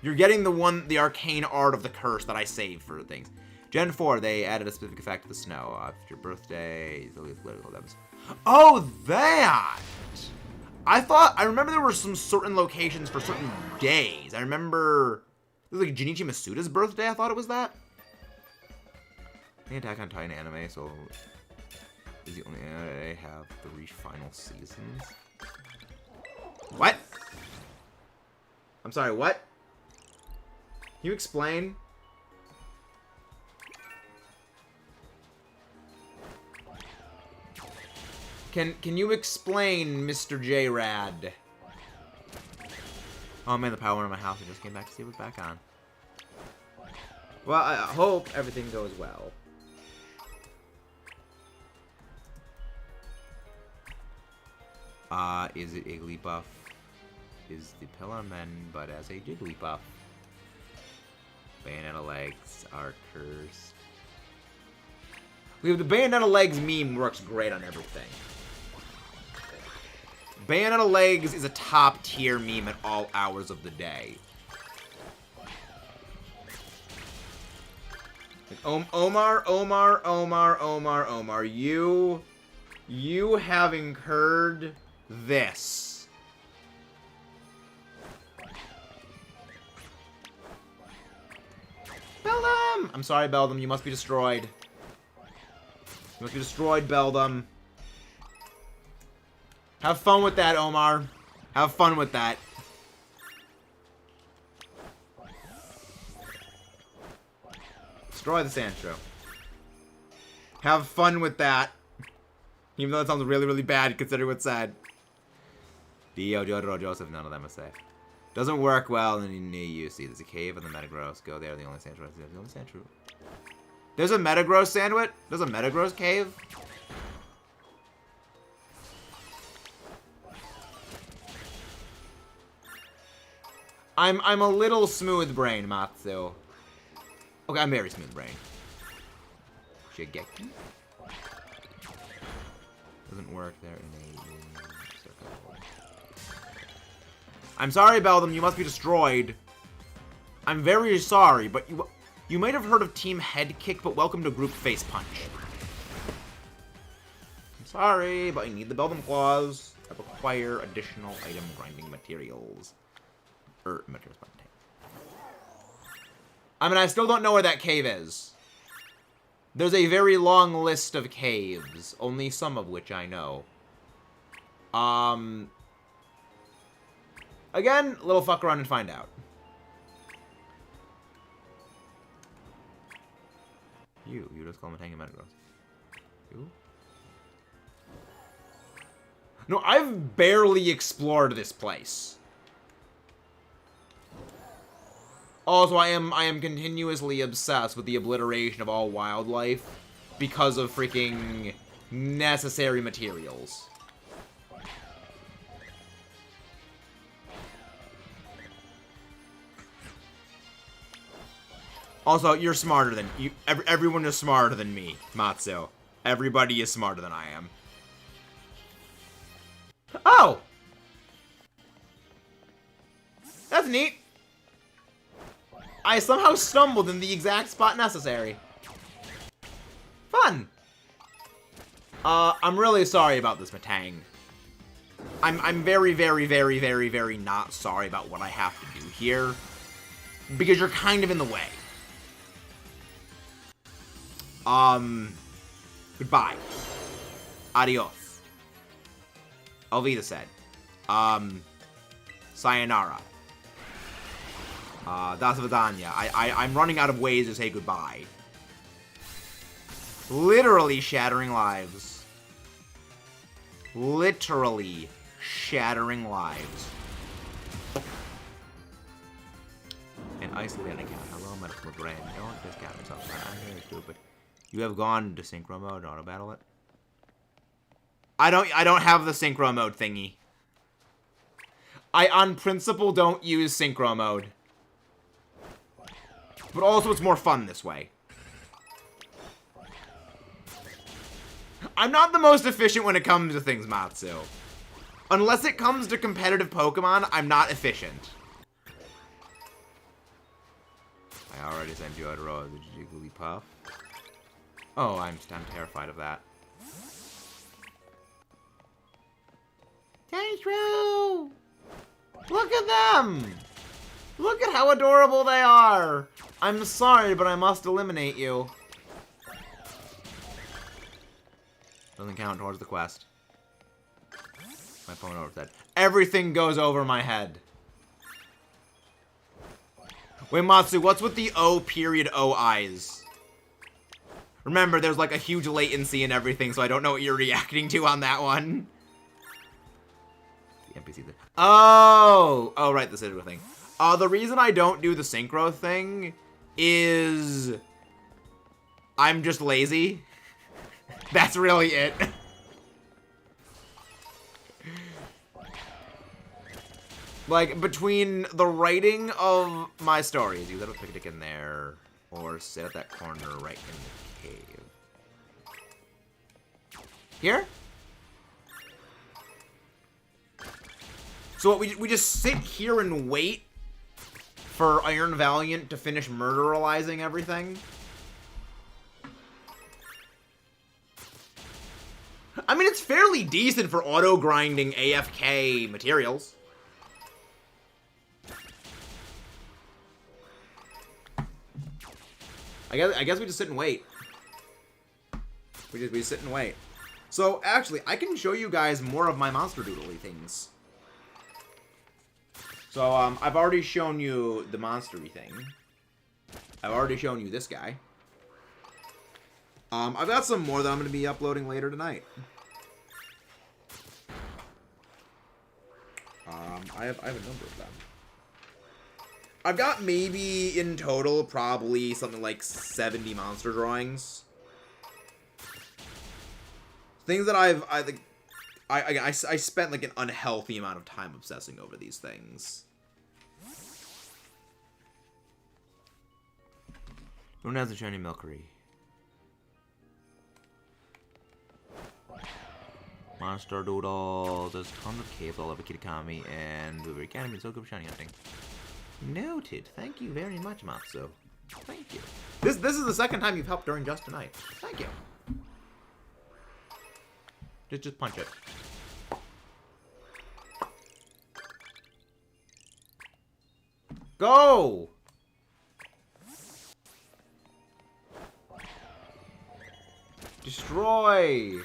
You're getting the one, the arcane art of the curse that I saved for things. Gen 4, they added a specific effect to the snow. After your birthday, oh, that! I remember there were some certain locations for certain days. I remember, it was like Junichi Masuda's birthday, I thought it was that. The Attack on Titan anime, so is the only anime they have 3 final seasons. What? I'm sorry, what? Can you explain? Can you explain, Mr. J-Rad? Oh man, the power in my house, I just came back to see what's back on. Well, I hope everything goes well. Is it Igglybuff? Is the Pillarmen, but as a Jigglypuff. Bayonetta legs are cursed. The Bayonetta legs meme works great on everything. Bayonetta legs is a top tier meme at all hours of the day. Like, Omar, you having heard this. Beldum! I'm sorry, Beldum, you must be destroyed. You must be destroyed, Beldum. Have fun with that, Omar. Have fun with that. Destroy the Sandshrew. Have fun with that. Even though that sounds really, really bad considering what's said. Dio, Jotaro, Joseph, none of them are safe. Doesn't work well in the UC. There's a cave in the Metagross. Go there, the only Sandshrew. The only Sandshrew. There's a Metagross sandwich? There's a Metagross cave? I'm a little smooth brain, Matsu. Okay, I'm very smooth brain. Shigeki? Doesn't work there in a circle. I'm sorry, Beldum, you must be destroyed. I'm very sorry, but you might have heard of Team Head Kick, but welcome to Group Face Punch. I'm sorry, but I need the Beldum Claws. I require additional item grinding materials. Materials. I mean, I still don't know where that cave is. There's a very long list of caves, only some of which I know. Again, little fuck around and find out. You just call him a Tangy Metagross. You? No, I've barely explored this place. Also, I am continuously obsessed with the obliteration of all wildlife because of freaking necessary materials. Also, you're smarter than you. Everyone is smarter than me, Matsu. Everybody is smarter than I am. Oh! That's neat. I somehow stumbled in the exact spot necessary. Fun. I'm really sorry about this, Matang. I'm very, very, very, very, very not sorry about what I have to do here. Because you're kind of in the way. Goodbye. Adios. Alvida said. Sayonara. Das Vidania. I'm running out of ways to say goodbye. Literally shattering lives. Literally shattering lives. An isolated account. Hello, medical brain. Don't discount yourself. I'm very stupid. You have gone to synchro mode to auto battle it. I don't have the synchro mode thingy. I on principle don't use synchro mode. But also it's more fun this way. I'm not the most efficient when it comes to things, Matsu. Unless it comes to competitive Pokemon, I'm not efficient. I already sent you out a row of the Jigglypuff. Oh, I'm terrified of that. Tantru! Look at them! Look at how adorable they are! I'm sorry, but I must eliminate you. Doesn't count towards the quest. My phone overhead. Everything goes over my head. Wait, Matsu, what's with the O period O eyes? Remember, there's like a huge latency and everything, so I don't know what you're reacting to on that one. The NPC there. Oh! Oh, right, the Citadel thing. The reason I don't do the synchro thing is I'm just lazy. That's really it. Like, between the writing of my stories, you gotta picnic in there, or sit at that corner right in the cave. Here? So what, we just sit here and wait for Iron Valiant to finish murderalizing everything? I mean, it's fairly decent for auto-grinding AFK materials. I guess we just sit and wait. We just sit and wait. So, actually, I can show you guys more of my monster doodly things. So, I've already shown you the monstery thing. I've already shown you this guy. I've got some more that I'm going to be uploading later tonight. I have a number of them. I've got maybe in total probably something like 70 monster drawings. Things that I spent like an unhealthy amount of time obsessing over these things. Who has a shiny Milkery? Monster Doodles. There's tons of caves all over Kitakami and Blueberry Academy. So good for shiny hunting. Noted. Thank you very much, Matsu. Thank you. This is the second time you've helped during Just Tonight. Thank you. Just punch it. Go! Destroy!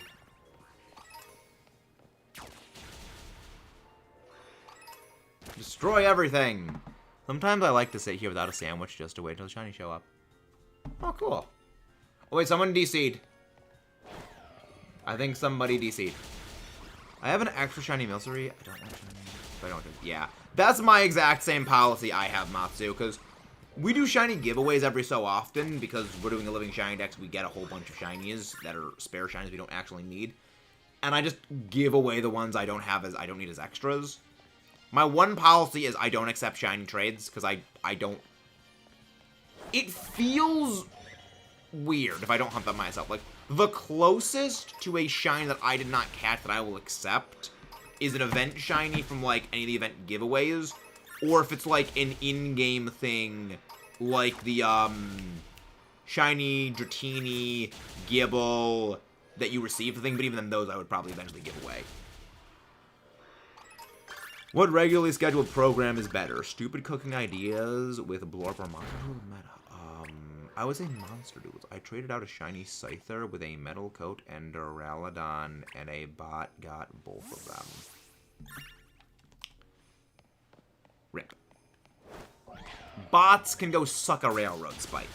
Destroy everything! Sometimes I like to sit here without a sandwich just to wait until the shinies show up. Oh, cool. Oh, wait, someone DC'd. I think somebody DC'd. I have an extra shiny Milcery. I don't want shiny. But I don't do. Yeah. That's my exact same policy I have, Matsu, because We do shiny giveaways every so often because we're doing a living shiny deck. So we get a whole bunch of shinies that are spare shinies we don't actually need. And I just give away the ones I don't need as extras. My one policy is I don't accept shiny trades because I don't... It feels weird if I don't hunt them myself. Like, the closest to a shiny that I did not catch that I will accept is an event shiny from, like, any of the event giveaways. Or if it's, like, an in-game thing, like the, shiny Dratini Gibble that you receive the thing. But even then, those I would probably eventually give away. What regularly scheduled program is better? Stupid cooking ideas with Blorp or Monster Meta? I would say Monster Duels. I traded out a shiny Scyther with a metal coat and a Ralladon, and a bot got both of them. Rip. Bots can go suck a Railroad Spike.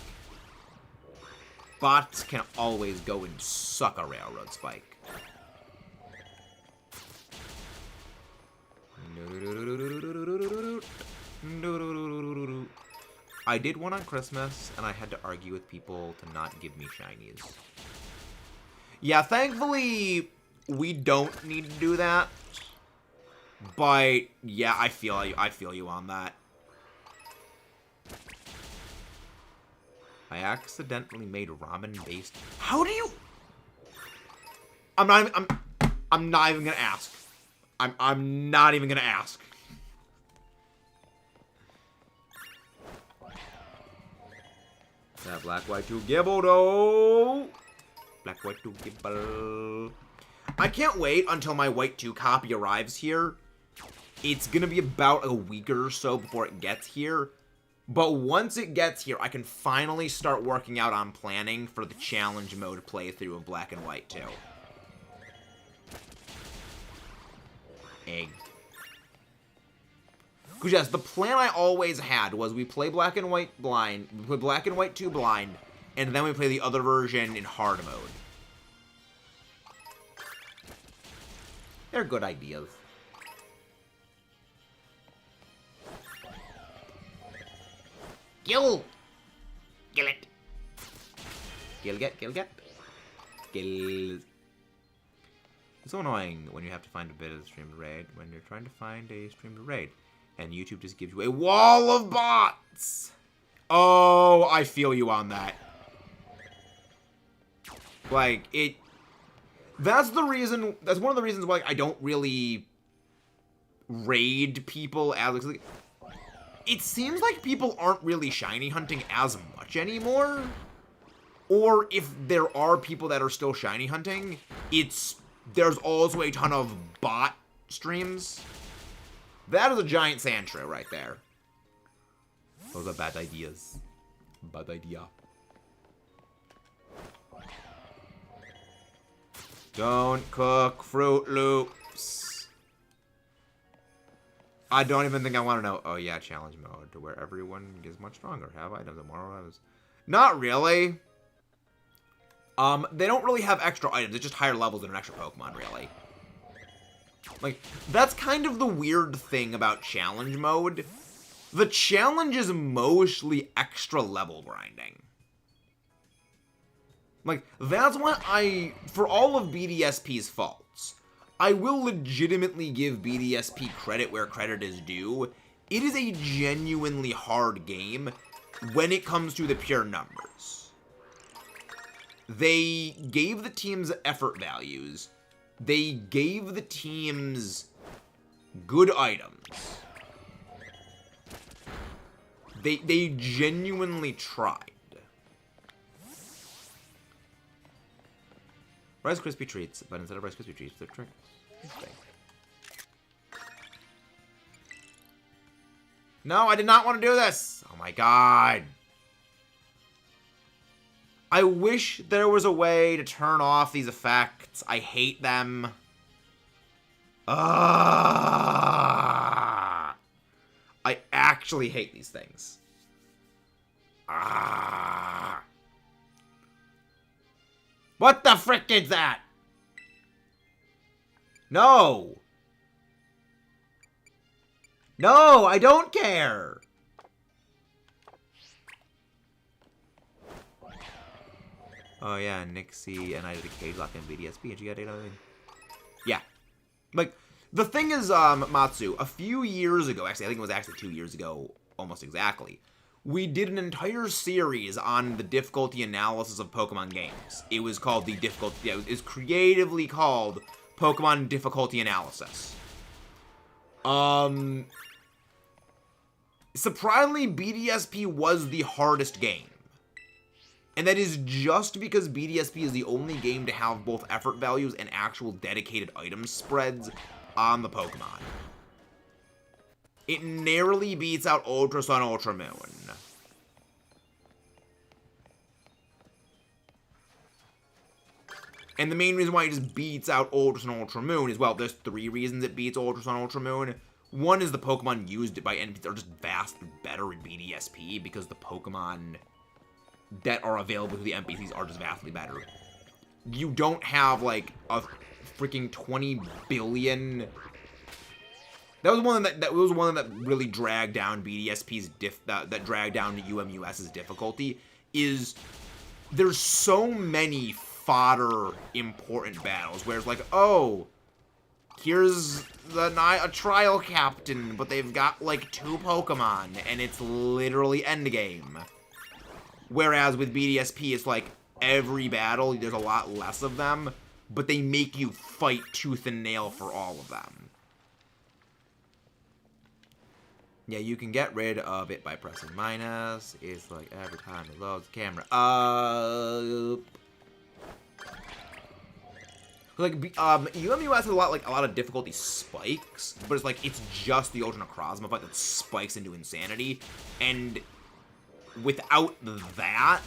Bots can always go and suck a Railroad Spike. I did one on Christmas, and I had to argue with people to not give me shinies. Yeah, thankfully, we don't need to do that. But, yeah, I feel you on that. I accidentally made ramen-based... How do you... I'm not even gonna ask. I'm not even gonna ask. That black, white, 2 Gibble, though. Black, white, 2 Gibble. I can't wait until my white 2 copy arrives here. It's gonna be about a week or so before it gets here. But once it gets here, I can finally start working out on planning for the challenge mode playthrough of black and white 2. Egg. Because yes, the plan I always had was we play black and white blind, we play black and white 2 blind, and then we play the other version in hard mode. They're good ideas. Gill! Gill it. Gill get. Gill. It's so annoying when you have to find a bit of the stream to raid, when you're trying to find a stream to raid. And YouTube just gives you a wall of bots. Oh, I feel you on that. Like, that's one of the reasons why I don't really raid people as, like, it seems like people aren't really shiny hunting as much anymore. Or if there are people that are still shiny hunting, there's also a ton of bot streams. That is a giant sand trail right there. Those are bad ideas. Bad idea. Don't cook Fruit Loops. I don't even think I want to know. Oh yeah, challenge mode to where everyone gets much stronger. Have items and more items. Not really. They don't really have extra items. It's just higher levels than an extra Pokemon, really. Like, that's kind of the weird thing about challenge mode. The challenge is mostly extra level grinding. Like, that's why for all of BDSP's faults, I will legitimately give BDSP credit where credit is due. It is a genuinely hard game when it comes to the pure numbers. They gave the teams effort values. They gave the teams good items. They genuinely tried. Rice Krispie Treats, but instead of Rice Krispie Treats, they're tricks. No, I did not want to do this! Oh my god. I wish there was a way to turn off these effects. I hate them. I actually hate these things. What the frick is that? No. No, I don't care. Oh yeah, Nixie and I did a cage lock in BDSP and she got 8 out of 8. Yeah. Like, the thing is, Matsu, a few years ago, actually, I think it was actually 2 years ago, almost exactly, we did an entire series on the difficulty analysis of Pokemon games. It was called the difficulty, it was creatively called Pokemon Difficulty Analysis. Surprisingly, BDSP was the hardest game. And that is just because BDSP is the only game to have both effort values and actual dedicated item spreads on the Pokemon. It narrowly beats out Ultra Sun, Ultra Moon. And the main reason why it just beats out Ultra Sun, Ultra Moon is, well, there's 3 reasons it beats Ultra Sun, Ultra Moon. One is the Pokemon used by NPCs are just vastly better in BDSP because the Pokemon that are available to the NPCs are just vastly better. You don't have, like, a freaking 20 billion... That was one that really dragged down BDSP's that dragged down UMUS's difficulty, is there's so many fodder important battles, where it's like, oh, here's a trial captain, but they've got, like, 2 Pokemon, and it's literally endgame. Whereas with BDSP, it's like, every battle, there's a lot less of them, but they make you fight tooth and nail for all of them. Yeah, you can get rid of it by pressing minus. It's like every time it loads the camera up. Like, UMUS has a lot of difficulty spikes, but it's like, it's just the Ultra Necrozma fight that spikes into insanity, and without that,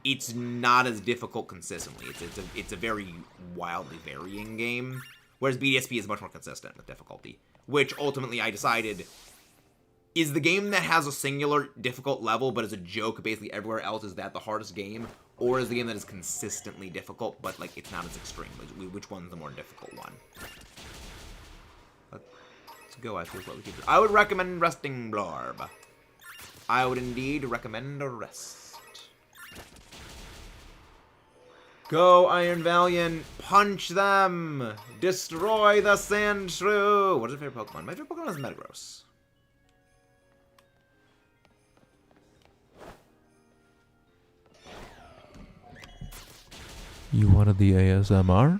it's not as difficult consistently. It's a very wildly varying game, whereas BDSP is much more consistent with difficulty, which ultimately I decided is the game that has a singular difficult level, but as a joke, basically everywhere else is that the hardest game, or is the game that is consistently difficult, but like it's not as extreme? Which one's the more difficult one? Let's go. I would recommend Resting Blorb. I would indeed recommend a rest. Go, Iron Valiant! Punch them! Destroy the Sandshrew! What is your favorite Pokemon? My favorite Pokemon is Metagross. You wanted the ASMR?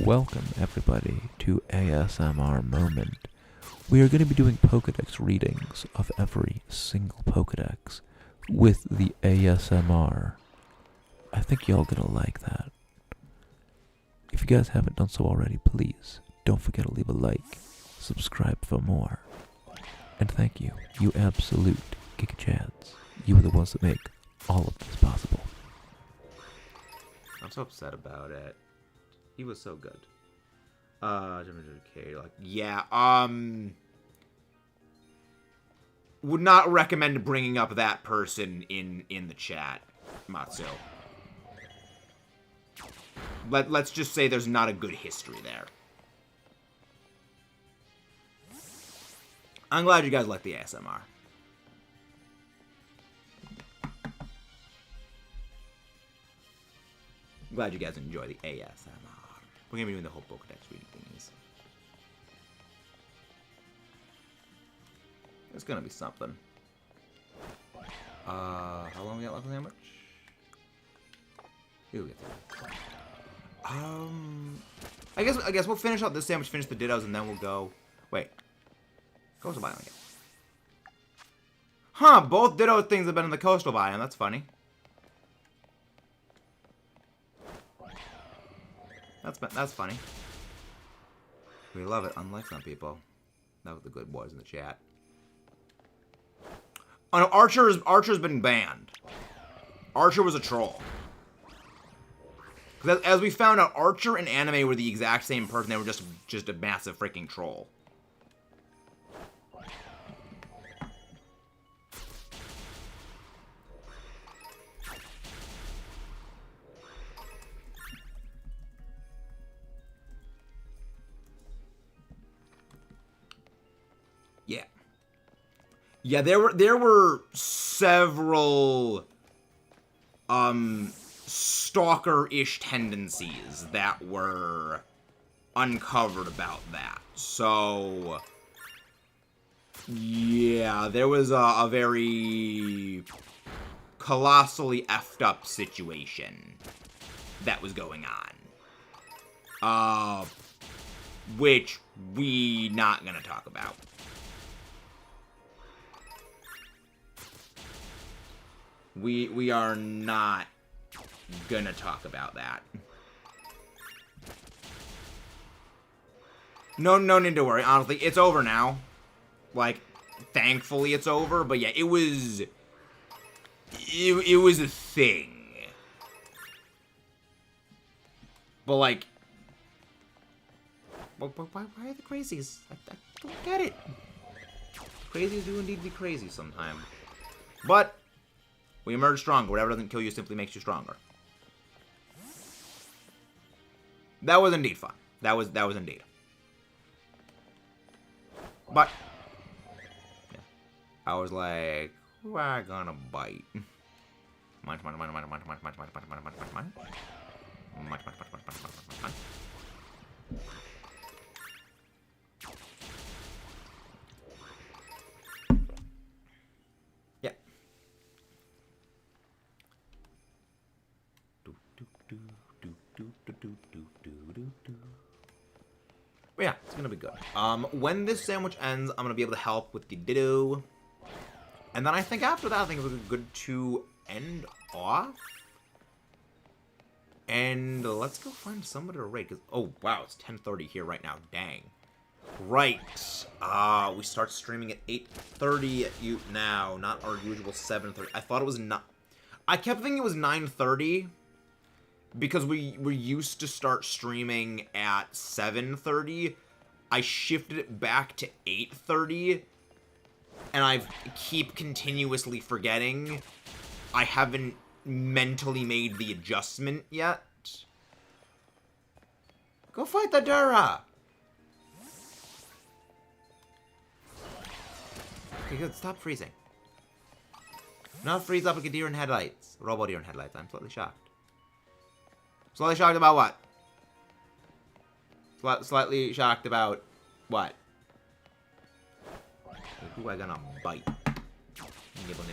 Welcome, everybody, to ASMR Moment. We are going to be doing Pokedex readings of every single Pokedex with the ASMR. I think y'all gonna like that. If you guys haven't done so already, please don't forget to leave a like, subscribe for more. And thank you, you absolute Giga Chads. You are the ones that make all of this possible. I'm so upset about it. He was so good. Yeah, would not recommend bringing up that person in the chat, Matsu. Let's just say there's not a good history there. I'm glad you guys like the ASMR. I'm glad you guys enjoy the ASMR. We're gonna be doing the whole Pokedex reading thingies. It's gonna be something. How long we got left on the sandwich? Here we go. I guess we'll finish out this sandwich, finish the Dittos, and then we'll go. Wait. Coastal biome again. Huh, both Ditto things have been in the coastal biome. That's funny. That's funny. We love it, unlike some people. That was the good boys in the chat. Oh no, Archer's been banned. Archer was a troll. As we found out, Archer and Anime were the exact same person. They were just a massive freaking troll. Yeah. Yeah, there were several stalker-ish tendencies that were uncovered about that. So, yeah, there was a very colossally effed up situation that was going on. Which we not gonna talk about. We are not gonna talk about that. No need to worry. Honestly, it's over now. Like, thankfully it's over. But yeah, it was a thing. But like, why are the crazies? I don't get it. Crazies do indeed be crazy sometimes. But we emerge stronger. Whatever doesn't kill you simply makes you stronger. That was indeed fun. That was indeed. But yeah, I was like, who am I gonna bite? Munch. Yeah. But yeah, it's gonna be good. When this sandwich ends, I'm gonna be able to help with the Ditto. And then I think after that, I think it would be good to end off. And let's go find somebody to raid. Cause, oh, wow, it's 10:30 here right now. Dang. Right. We start streaming at 8:30 now, not our usual 7:30. I thought it was not. I kept thinking it was 9:30 because we were used to start streaming at 7:30. I shifted it back to 8:30, and I keep continuously forgetting. I haven't mentally made the adjustment yet. Go fight the Dura! Okay, good. Stop freezing. Not freeze up like a deer in headlights. Robo deer in headlights. I'm slightly shocked. Slightly shocked about what? Slightly shocked about what? Who am I gonna bite? Nibble.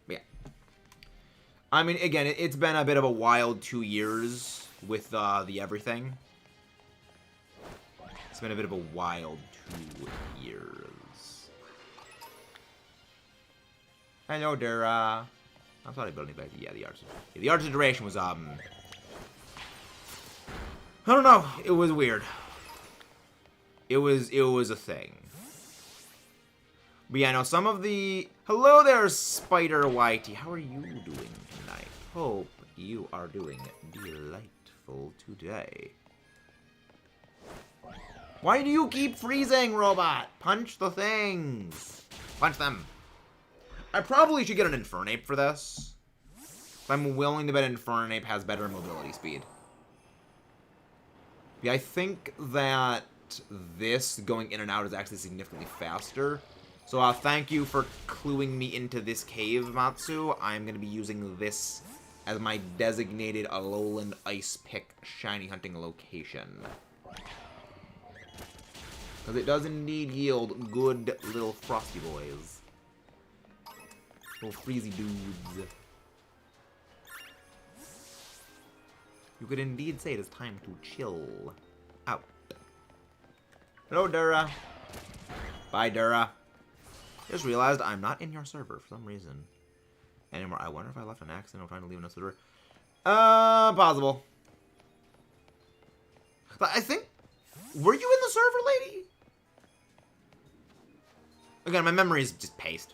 Yeah. I mean, again, it's been a bit of a wild 2 years with the everything. It's been a bit of a wild 2 years. Hello there, I'm sorry, building back. Yeah, the arts. Yeah, the arts of duration was, I don't know. It was weird. It was a thing. But yeah, no, some of the... Hello there, Spider Whitey. How are you doing tonight? Hope you are doing delightful today. Why do you keep freezing, robot? Punch the things. Punch them. I probably should get an Infernape for this. I'm willing to bet Infernape has better mobility speed. Yeah, I think that this going in and out is actually significantly faster. So thank you for cluing me into this cave, Matsu. I'm going to be using this as my designated Alolan Ice Pick shiny hunting location. Because it does indeed yield good little frosty boys. Little freezy dudes. You could indeed say it is time to chill out. Hello, Dura. Bye, Dura. Just realized I'm not in your server for some reason anymore. I wonder if I left an accident or trying to leave another server. Possible. But I think... Were you in the server, lady? Again, my memory is just paste.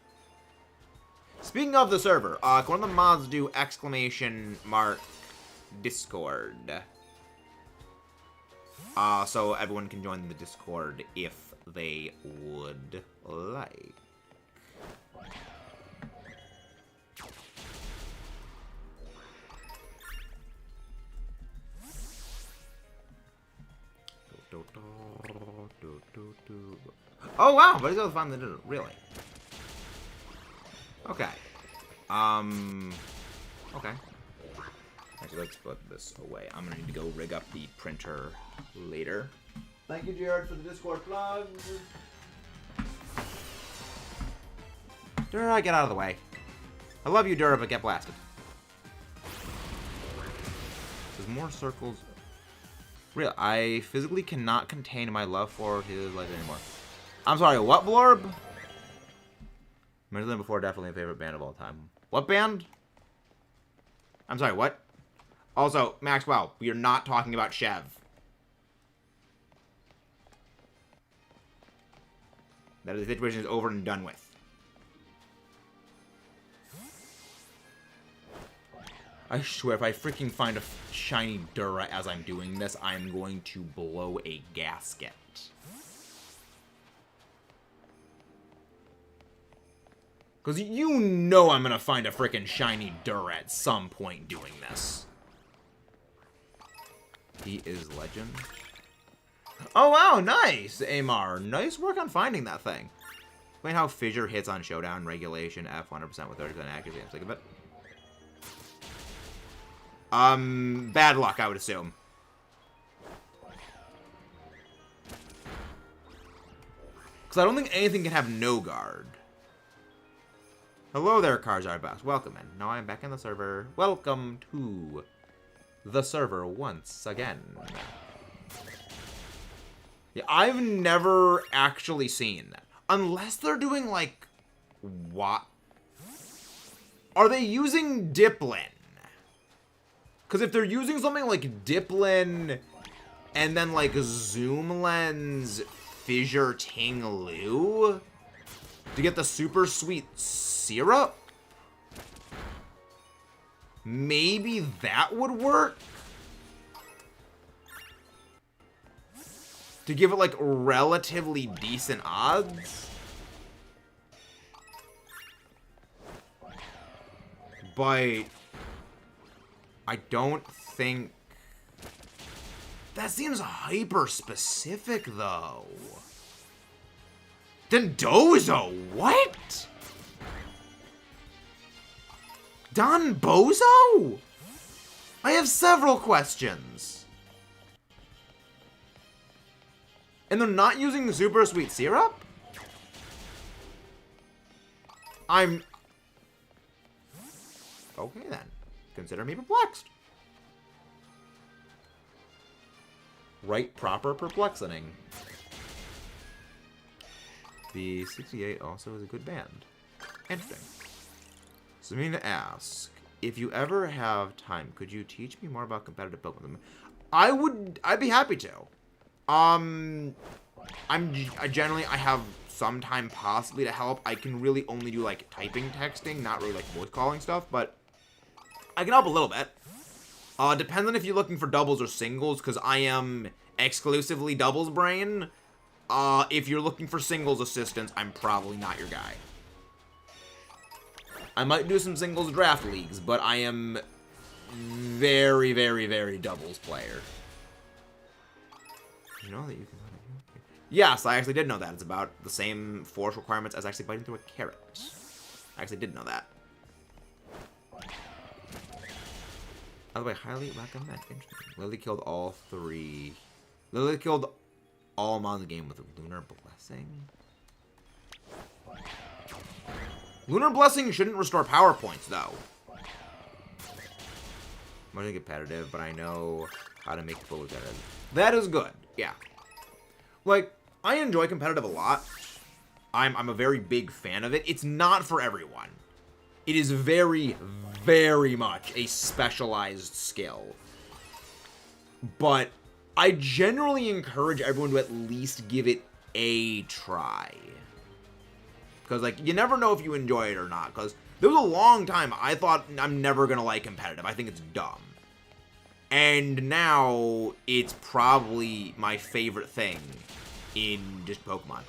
Speaking of the server, can one of the mods do ! Discord? So everyone can join the Discord if they would like. Oh wow, but it's all fun that did it, really. Okay. Okay. Actually, let's put this away. I'm gonna need to go rig up the printer later. Thank you, Jared, for the Discord plug. Dura, get out of the way. I love you, Dura, but get blasted. There's more circles. Real, I physically cannot contain my love for his life anymore. I'm sorry, what, Blorb? Mentioned them before, definitely a favorite band of all time. What band? I'm sorry, what? Also, Maxwell, we are not talking about Chev. That the situation is over and done with. I swear, if I freaking find a shiny Dura as I'm doing this, I'm going to blow a gasket. Because you know I'm going to find a freaking shiny Dura at some point doing this. He is legend. Oh, wow, nice, Amar. Nice work on finding that thing. Explain how Fissure hits on Showdown, Regulation, F 100% with 30% accuracy. I'm sick of it. Bad luck, I would assume. Because I don't think anything can have no guard. Hello there, Karzar Boss. Welcome in. Now I'm back in the server. Welcome to the server once again. Yeah, I've never actually seen that. Unless they're doing, like, what? Are they using Diplin? Because if they're using something like Diplin and then, like, Zoom Lens Fissure Ting Lu to get the super sweet syrup, maybe that would work? To give it, like, relatively decent odds? But I don't think... That seems hyper-specific, though. Dendozo? What? Don Bozo? I have several questions. And they're not using the super sweet syrup? I'm... Okay, then. Consider me perplexed. Right proper perplexing. The 68 also is a good band. Interesting. So I mean to ask, if you ever have time, could you teach me more about competitive Pokemon? I'd be happy to. I have some time possibly to help. I can really only do like typing, texting, not really like voice calling stuff, but I can help a little bit. Depends on if you're looking for doubles or singles, because I am exclusively doubles brain. If you're looking for singles assistance, I'm probably not your guy. I might do some singles draft leagues, but I am very, very, very doubles player. You know that you can... Yes, I actually did know that. It's about the same force requirements as actually biting through a carrot. I actually did know that. By the way, highly recommend. Interesting. Lily killed all three. Lily killed all them on the game with a Lunar Blessing. Lunar Blessing shouldn't restore power points, though. I'm gonna get competitive, but I know how to make people competitive. That is good. Yeah. Like, I enjoy competitive a lot. I'm a very big fan of it. It's not for everyone. It is very, very much a specialized skill. But I generally encourage everyone to at least give it a try. Because, like, you never know if you enjoy it or not. Because there was a long time I thought I'm never going to like competitive. I think it's dumb. And now it's probably my favorite thing in just Pokemon.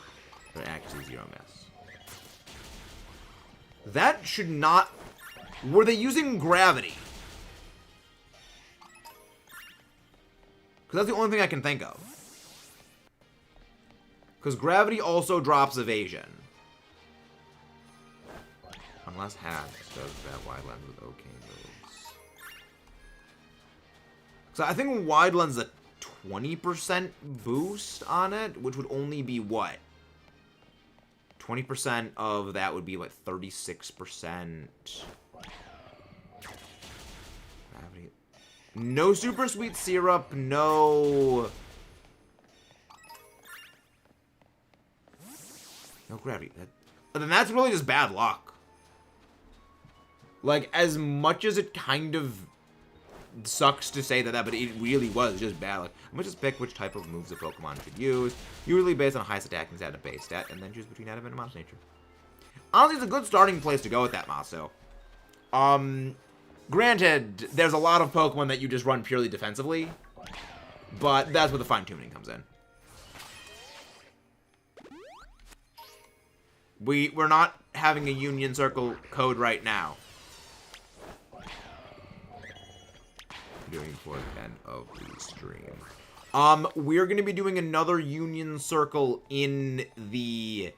But actually, zero miss. That should not... Were they using gravity? Because that's the only thing I can think of. Because gravity also drops evasion. Unless Hats does that wide lens with OK moves. So I think wide lens is a 20% boost on it, which would only be what? 20% of that would be like 36%. Gravity. No super sweet syrup, no gravity. Then that's really just bad luck. Like, as much as it kind of sucks to say that, but it really was just bad luck. I'm gonna just pick which type of moves a Pokemon should use, usually based on highest attacking stat and base stat, and then choose between that and Monster Nature. Honestly, it's a good starting place to go with that, Maso. Granted, there's a lot of Pokemon that you just run purely defensively, but that's where the fine-tuning comes in. We're not having a Union Circle code right now. Doing for the end of the stream. We're gonna be doing another Union Circle in the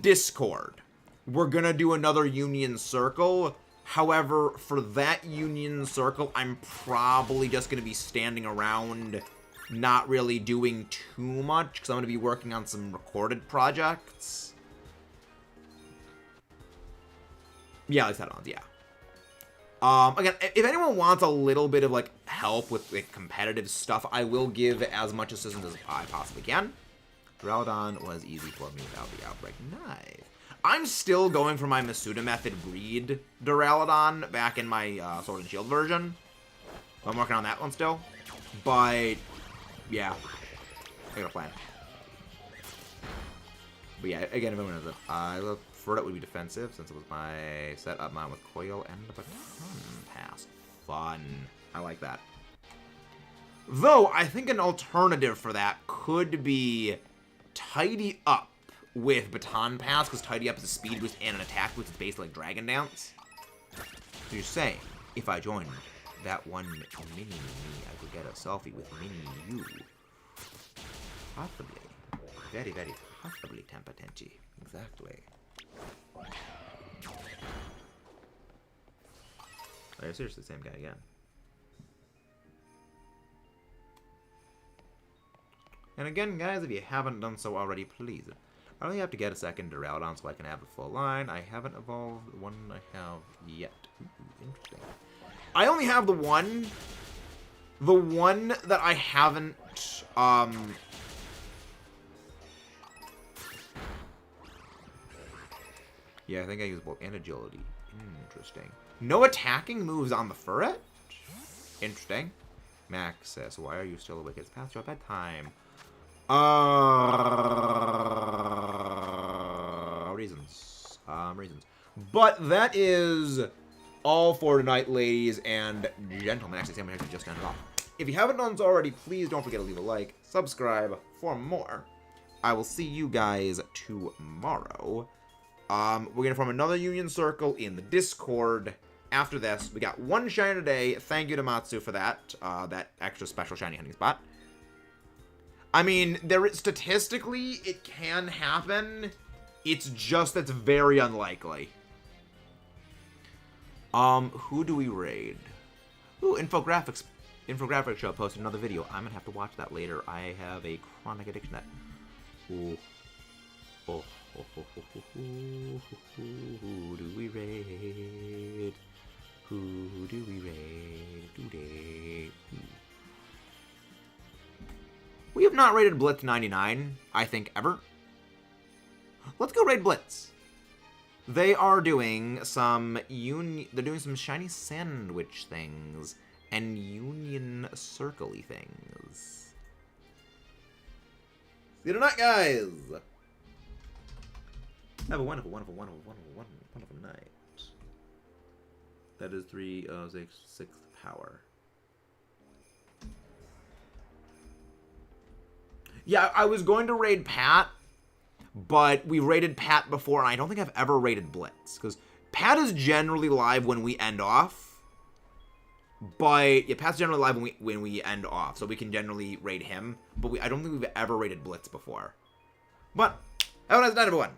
Discord. We're gonna do another Union Circle. However, for that Union Circle, I'm probably just gonna be standing around, not really doing too much, because I'm gonna be working on some recorded projects. Yeah, at least that on, yeah. Again, if anyone wants a little bit of, like, help with, like, competitive stuff, I will give as much assistance as I possibly can. Duraludon was easy for me without the outbreak. Nice. I'm still going for my Masuda method breed Duraludon back in my Sword and Shield version. I'm working on that one still. But, yeah. I got a plan. But yeah, again, if anyone has it, I look for it would be defensive since it was my set up mine with Coil and the Baton Pass. Fun. I like that. Though, I think an alternative for that could be Tidy Up with Baton Pass, because Tidy Up is a speed boost and an attack boost. It's basically like Dragon Dance. So you're saying, if I joined that one mini me, I could get a selfie with mini you. Possibly. Very, very possibly, Tampatenchi. Exactly. Oh, seriously, same guy again. And again, guys, if you haven't done so already, please. I only have to get a second Duraludon so I can have a full line. I haven't evolved the one I have yet. Ooh, interesting. I only have the one. The one that I haven't, yeah, I think I use both and agility. Interesting. No attacking moves on the Furret? Interesting. Max says, why are you still awake? It's past your bedtime. Reasons. Reasons. But that is all for tonight, ladies and gentlemen. Actually, Sam actually just ended off. If you haven't done so already, please don't forget to leave a like, subscribe for more. I will see you guys tomorrow. We're going to form another Union Circle in the Discord. After this, we got one shiny today. Thank you to Matsu for that. That extra special shiny hunting spot. I mean, statistically, it can happen. It's just that's very unlikely. Who do we raid? Ooh, Infographics Show posted another video. I'm going to have to watch that later. I have a chronic addiction that... Ooh. Oh. Who do we raid? Who do we raid today? We have not raided Blitz 99, I think, ever. Let's go raid Blitz. They are doing some they're doing some shiny sandwich things and Union Circle-y things. See you tonight, guys. Have a wonderful, wonderful, wonderful, wonderful, wonderful night. That is 3 of 6th power. Yeah, I was going to raid Pat, but we raided Pat before, and I don't think I've ever raided Blitz, because Pat is generally live when we end off. But yeah, Pat's generally live when we end off, so we can generally raid him. But I don't think we've ever raided Blitz before. But have a nice night, everyone.